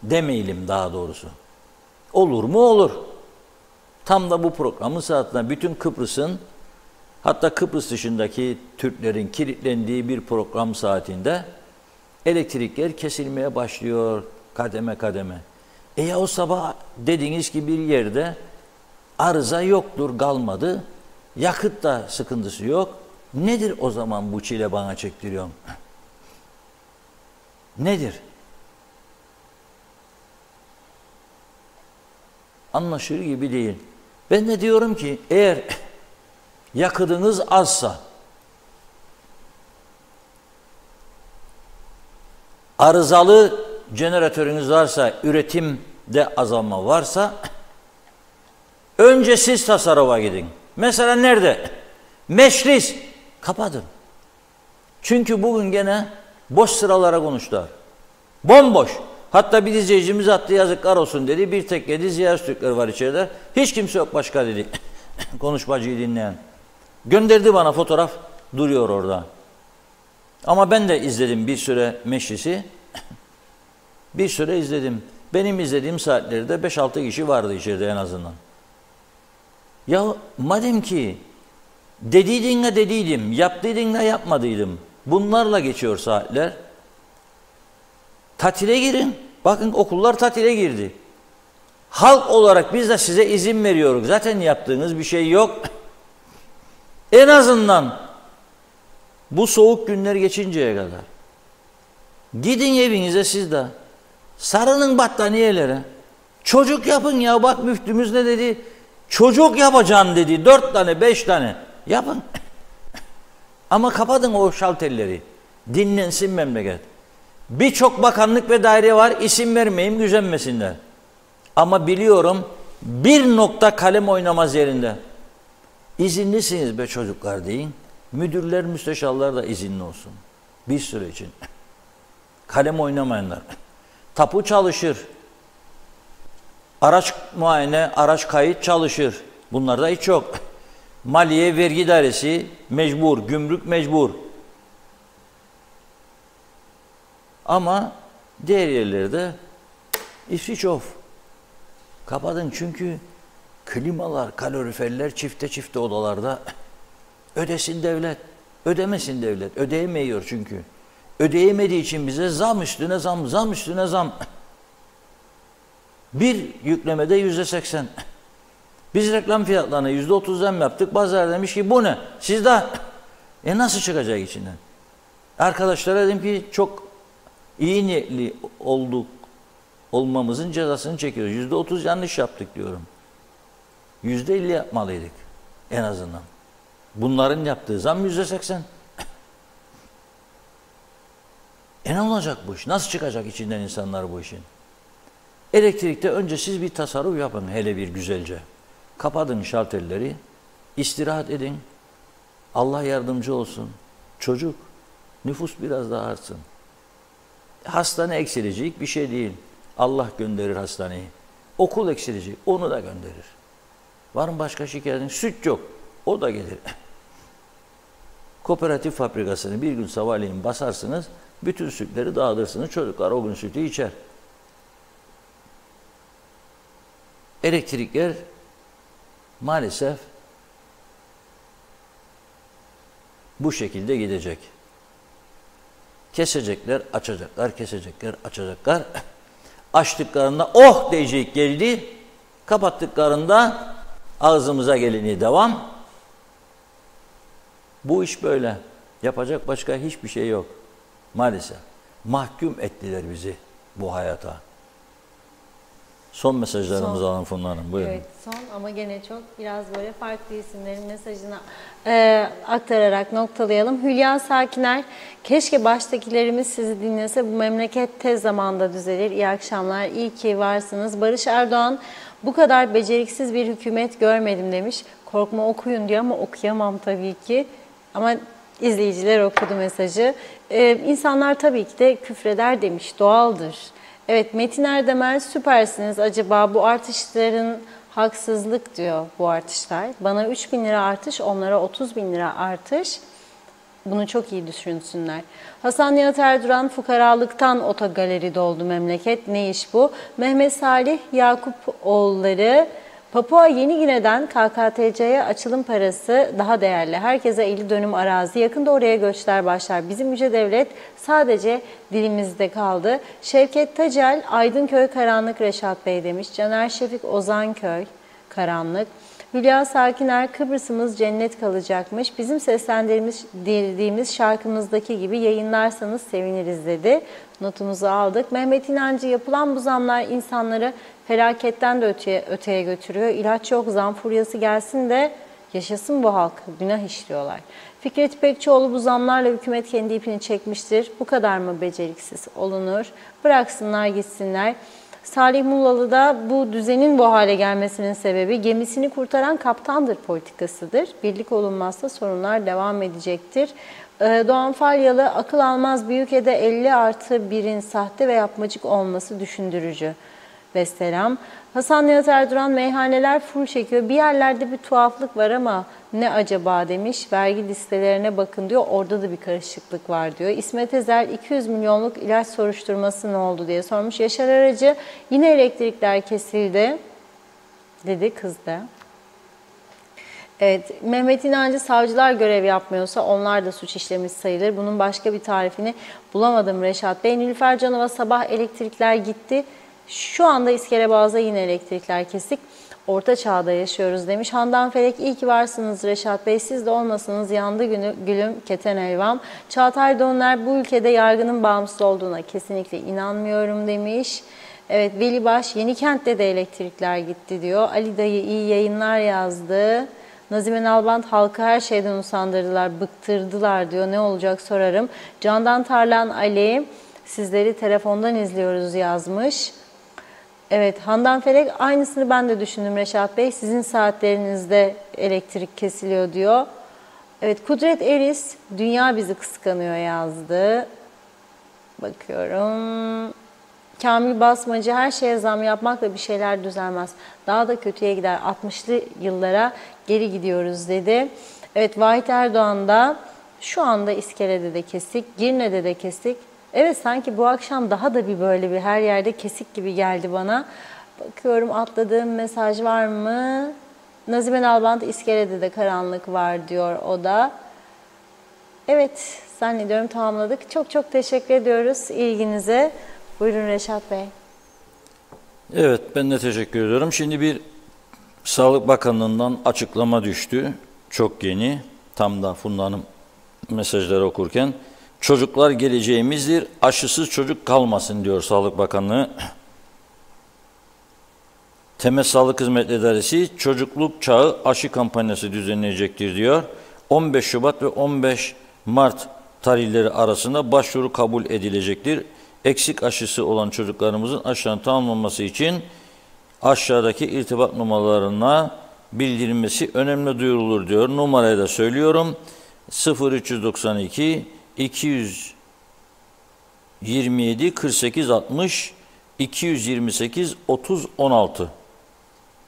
Demeyelim daha doğrusu. Olur mu? Olur. Tam da bu programın saatinde bütün Kıbrıs'ın, hatta Kıbrıs dışındaki Türklerin kilitlendiği bir program saatinde elektrikler kesilmeye başlıyor kademe kademe. Ya o sabah dediğiniz ki bir yerde arıza yoktur, kalmadı. Yakıt da sıkıntısı yok. Nedir o zaman bu çile bana çektiriyorum? Nedir? Anlaşılır gibi değil. Ben de diyorum ki eğer yakıtınız azsa, arızalı jeneratörünüz varsa, üretimde azalma varsa önce siz tasarrufa gidin. Mesela nerede? Meclis kapatın. Çünkü bugün gene boş sıralara konuştular. Bomboş. Hatta bir izleyicimiz attı, yazıklar olsun dedi. Bir tek 7 ziyaret Türkleri var içeride. Hiç kimse yok başka dedi. Konuşmacıyı dinleyen. Gönderdi bana fotoğraf. Duruyor orada. Ama ben de izledim bir süre meclisi. Bir süre izledim. Benim izlediğim saatlerde 5-6 kişi vardı içeride en azından. Ya madem ki dediydinle dediydim, yaptıydınla yapmadıydım. Bunlarla geçiyor saatler. Tatile girin. Bakın okullar tatile girdi. Halk olarak biz de size izin veriyoruz. Zaten yaptığınız bir şey yok. En azından bu soğuk günler geçinceye kadar gidin evinize siz de. Sarının battaniyelere. Çocuk yapın ya. Bak müftümüz ne dedi? Çocuk yapacaksın dedi. 4 tane 5 tane. Yapın. Ama kapatın o şalterleri. Dinlensin memleket. Birçok bakanlık ve daire var. İsim vermeyeyim, gücenmesinler. Ama biliyorum bir nokta kalem oynamaz yerinde. İzinlisiniz be çocuklar deyin. Müdürler, müsteşarlar da izinli olsun. Bir süre için. Kalem oynamayanlar. Tapu çalışır. Araç muayene, araç kayıt çalışır. Bunlarda hiç yok. Maliye, vergi dairesi mecbur, gümrük mecbur. Ama diğer yerlerde switch off. Kapatın çünkü klimalar, kaloriferler çifte odalarda. Ödesin devlet, ödemesin devlet. Ödeyemiyor çünkü. Ödeyemediği için bize zam üstüne zam, zam üstüne zam. Bir yüklemede %80. Biz reklam fiyatlarına %30 zam yaptık. Bazıları demiş ki bu ne? Siz de nasıl çıkacak içinden? Arkadaşlara dedim ki çok iyi niyetli olmamızın cezasını çekiyoruz. %30 yanlış yaptık diyorum. %50 yapmalıydık en azından. Bunların yaptığı zam %80. Ne olacak bu iş? Nasıl çıkacak içinden insanlar bu işin? Elektrikte önce siz bir tasarruf yapın hele bir güzelce. Kapatın şalterleri, istirahat edin. Allah yardımcı olsun. Çocuk, nüfus biraz daha artsın. Hastane eksilecek bir şey değil. Allah gönderir hastaneyi. Okul eksilecek, onu da gönderir. Var mı başka şikayetin? Süt yok, o da gelir. Kooperatif fabrikasını bir gün sabahleyin basarsınız, bütün sütleri dağıtırsınız, çocuklar o gün sütü içer. Elektrikler maalesef bu şekilde gidecek. Kesecekler, açacaklar, kesecekler, açacaklar. Açtıklarında oh diyecek geldi, kapattıklarında ağzımıza geleni devam. Bu iş böyle. Yapacak başka hiçbir şey yok. Maalesef. Mahkum ettiler bizi bu hayata. Son mesajlarımızı alalım Funda Hanım. Buyurun. Evet, son ama gene çok biraz böyle farklı isimlerin mesajını aktararak noktalayalım. Hülya Sakiner, keşke baştakilerimiz sizi dinlese, bu memleket tez zamanda düzelir. İyi akşamlar, iyi ki varsınız. Barış Erdoğan, bu kadar beceriksiz bir hükümet görmedim demiş. Korkma okuyun diyor ama okuyamam tabii ki. Ama izleyiciler okudu mesajı. İnsanlar tabii ki de küfreder demiş, doğaldır. Evet, Metin Erdemel, süpersiniz. Acaba bu artışların haksızlık diyor bu artışlar. Bana 3.000 lira artış, onlara 30.000 lira artış. Bunu çok iyi düşünsünler. Hasan Nihat Erduran, fukaralıktan otogaleri doldu memleket. Ne iş bu? Mehmet Salih Yakupoğulları, Papua Yeni Gine'den KKTC'ye açılım parası daha değerli. Herkese 50 dönüm arazi. Yakında oraya göçler başlar. Bizim yüce devlet sadece dilimizde kaldı. Şevket Tacel, Aydınköy Karanlık Reşat Bey demiş. Caner Şefik Ozanköy Karanlık. Hülya Sakiner, Kıbrıs'ımız cennet kalacakmış. Bizim seslendirdiğimiz şarkımızdaki gibi yayınlarsanız seviniriz dedi. Notumuzu aldık. Mehmet İnancı, yapılan bu zamlar insanları felaketten de öteye götürüyor. İlaç yok, zam furyası gelsin de yaşasın bu halk. Günah işliyorlar. Fikret İpekçioğlu, bu zamlarla hükümet kendi ipini çekmiştir. Bu kadar mı beceriksiz olunur? Bıraksınlar gitsinler. Salih Mullalı da bu düzenin bu hale gelmesinin sebebi gemisini kurtaran kaptandır politikasıdır. Birlik olunmazsa sorunlar devam edecektir. Doğan Falyalı, akıl almaz büyükede 50+1'in sahte ve yapmacık olması düşündürücü. Vesselam. Hasan Nihat Erduran, meyhaneler full çekiyor. Bir yerlerde bir tuhaflık var ama ne acaba demiş. Vergi listelerine bakın diyor. Orada da bir karışıklık var diyor. İsmet Ezel, 200 milyonluk ilaç soruşturması ne oldu diye sormuş. Yaşar Aracı, yine elektrikler kesildi dedi, kızdı. Evet, Mehmet İnancı, savcılar görev yapmıyorsa onlar da suç işlemiş sayılır. Bunun başka bir tarifini bulamadım Reşat Bey. Nilüfer Canova, sabah elektrikler gitti. Şu anda İskelebaaz'da yine elektrikler kesik. Orta çağda yaşıyoruz demiş. Handan Felek, iyi ki varsınız Reşat Bey. Siz de olmasanız yandı gülüm keten elvam. Çağatay Donlar, bu ülkede yargının bağımsız olduğuna kesinlikle inanmıyorum demiş. Evet, Veli Baş, Yenikent'te de elektrikler gitti diyor. Ali Dayı, iyi yayınlar yazdı. Nazime Nalbant, halkı her şeyden usandırdılar, bıktırdılar diyor. Ne olacak sorarım. Candan Tarlan Ali, sizleri telefondan izliyoruz yazmış. Evet, Handan Felek, aynısını ben de düşündüm Reşat Bey. Sizin saatlerinizde elektrik kesiliyor diyor. Evet, Kudret Eris, dünya bizi kıskanıyor yazdı. Bakıyorum. Kamil Basmacı, her şeye zam yapmakla bir şeyler düzelmez. Daha da kötüye gider. 60'lı yıllara geri gidiyoruz dedi. Evet, Vahit Erdoğan da şu anda İskele'de de kesik, Girne'de de kesik. Evet, sanki bu akşam daha da bir böyle bir her yerde kesik gibi geldi bana. Bakıyorum, atladığım mesaj var mı? Nazime Nalbant, İskele'de de karanlık var diyor o da. Evet, zannediyorum tamamladık. Çok çok teşekkür ediyoruz ilginize. Buyurun Reşat Bey. Evet, ben de teşekkür ediyorum. Şimdi bir Sağlık Bakanlığı'ndan açıklama düştü. Çok yeni. Tam da Funda Hanım mesajları okurken. Çocuklar geleceğimizdir, aşısız çocuk kalmasın diyor Sağlık Bakanlığı. Temel Sağlık Hizmetleri İdaresi çocukluk çağı aşı kampanyası düzenleyecektir diyor. 15 Şubat ve 15 Mart tarihleri arasında başvuru kabul edilecektir. Eksik aşısı olan çocuklarımızın aşılarını tamamlanması için aşağıdaki irtibat numaralarına bildirilmesi önemli duyurulur diyor. Numarayı da söylüyorum. 0392 227 48 60 228 30 16.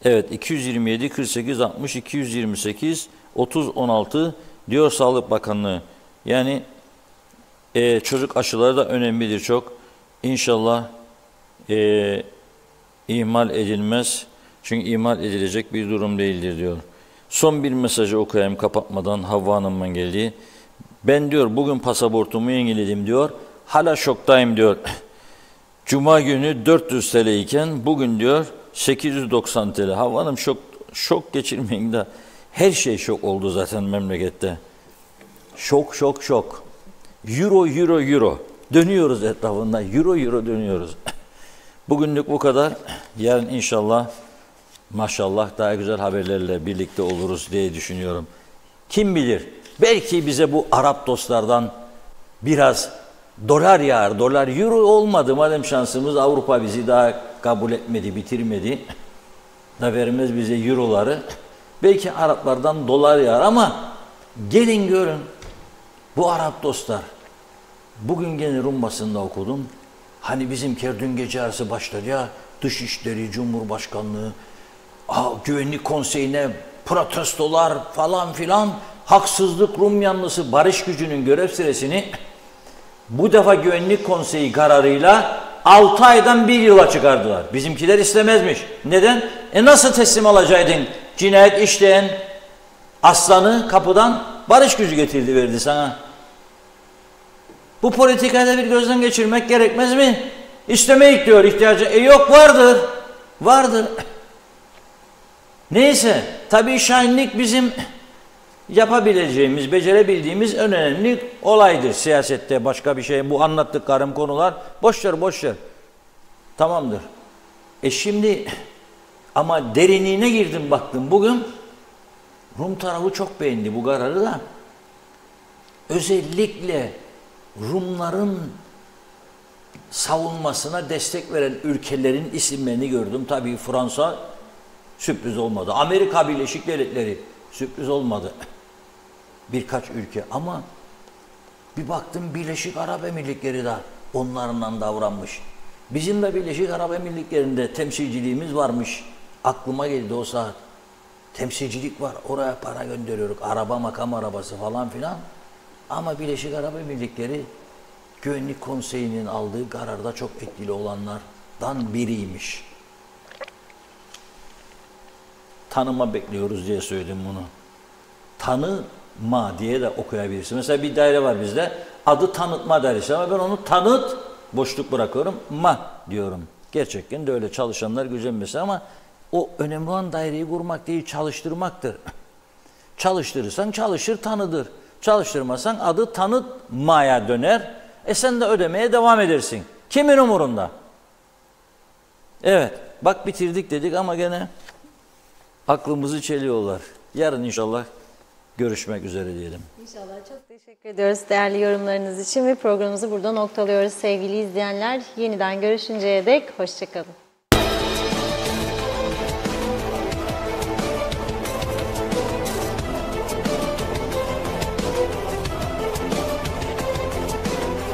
Evet, 227 48 60 228 30 16 diyor Sağlık Bakanlığı. Yani çocuk aşıları da önemlidir çok. İnşallah ihmal edilmez. Çünkü ihmal edilecek bir durum değildir diyor. Son bir mesajı okuyayım kapatmadan, Havva Hanım'ın geldiği. Ben diyor bugün pasaportumu yeniledim diyor. Hala şoktayım diyor. Cuma günü 400 TL iken bugün diyor 890 TL. Havva Hanım şok geçirmeyin de her şey şok oldu zaten memlekette. Şok. Euro. Dönüyoruz etrafında. Euro dönüyoruz. Bugünlük bu kadar. Yarın inşallah maşallah daha güzel haberlerle birlikte oluruz diye düşünüyorum. Kim bilir, belki bize bu Arap dostlardan biraz dolar yağar, dolar euro olmadı. Madem şansımız, Avrupa bizi daha kabul etmedi, bitirmedi. Da vermez bize euroları. Belki Araplardan dolar yağar ama gelin görün bu Arap dostlar. Bugün gene Rum basında okudum. Hani bizimkiler dün gece yarısı başladı ya, Dışişleri, Cumhurbaşkanlığı, Güvenlik Konseyi'ne protestolar falan filan, haksızlık, Rum yanlısı barış gücünün görev süresini bu defa Güvenlik Konseyi kararıyla 6 aydan 1 yıla çıkardılar. Bizimkiler istemezmiş. Neden? Nasıl teslim alacaktın? Cinayet işleyen aslanı kapıdan barış gücü getirdi verdi sana. Bu politikada bir gözden geçirmek gerekmez mi? İstemeyik diyor ihtiyacı. Yok vardır. Vardır. Neyse. Tabii şahinlik bizim yapabileceğimiz, becerebildiğimiz en önemli olaydır siyasette. Başka bir şey. Bu anlattıklarım konular boş ver, boş ver. Tamamdır. Şimdi ama derinliğine girdim baktım. Bugün Rum tarafı çok beğendi bu kararı da. Özellikle Rumların savunmasına destek veren ülkelerin isimlerini gördüm. Tabii Fransa sürpriz olmadı. Amerika Birleşik Devletleri sürpriz olmadı. Birkaç ülke ama bir baktım Birleşik Arap Emirlikleri de onlarla davranmış. Bizim de Birleşik Arap Emirlikleri'nde temsilciliğimiz varmış. Aklıma geldi o saat. Temsilcilik var. Oraya para gönderiyoruz. Araba, makam arabası falan filan. Ama Birleşik Arap Emirlikleri Güvenlik Konseyi'nin aldığı kararda çok etkili olanlardan biriymiş. Tanıma bekliyoruz diye söyledim bunu. Tanıma diye de okuyabilirsin. Mesela bir daire var bizde. Adı tanıtma dairesi ama ben onu tanıt, boşluk bırakıyorum, ma diyorum. Gerçekten de öyle çalışanlar gücenmesi ama o önemli olan daireyi kurmak değil, çalıştırmaktır. Çalıştırırsan çalışır, tanıdır. Çalıştırmasan adı tanıtmaya döner. Sen de ödemeye devam edersin. Kimin umurunda? Evet, bak bitirdik dedik ama gene aklımızı çeliyorlar. Yarın inşallah görüşmek üzere diyelim. İnşallah. Çok teşekkür ediyoruz değerli yorumlarınız için ve programımızı burada noktalıyoruz sevgili izleyenler. Yeniden görüşünceye dek hoşça kalın.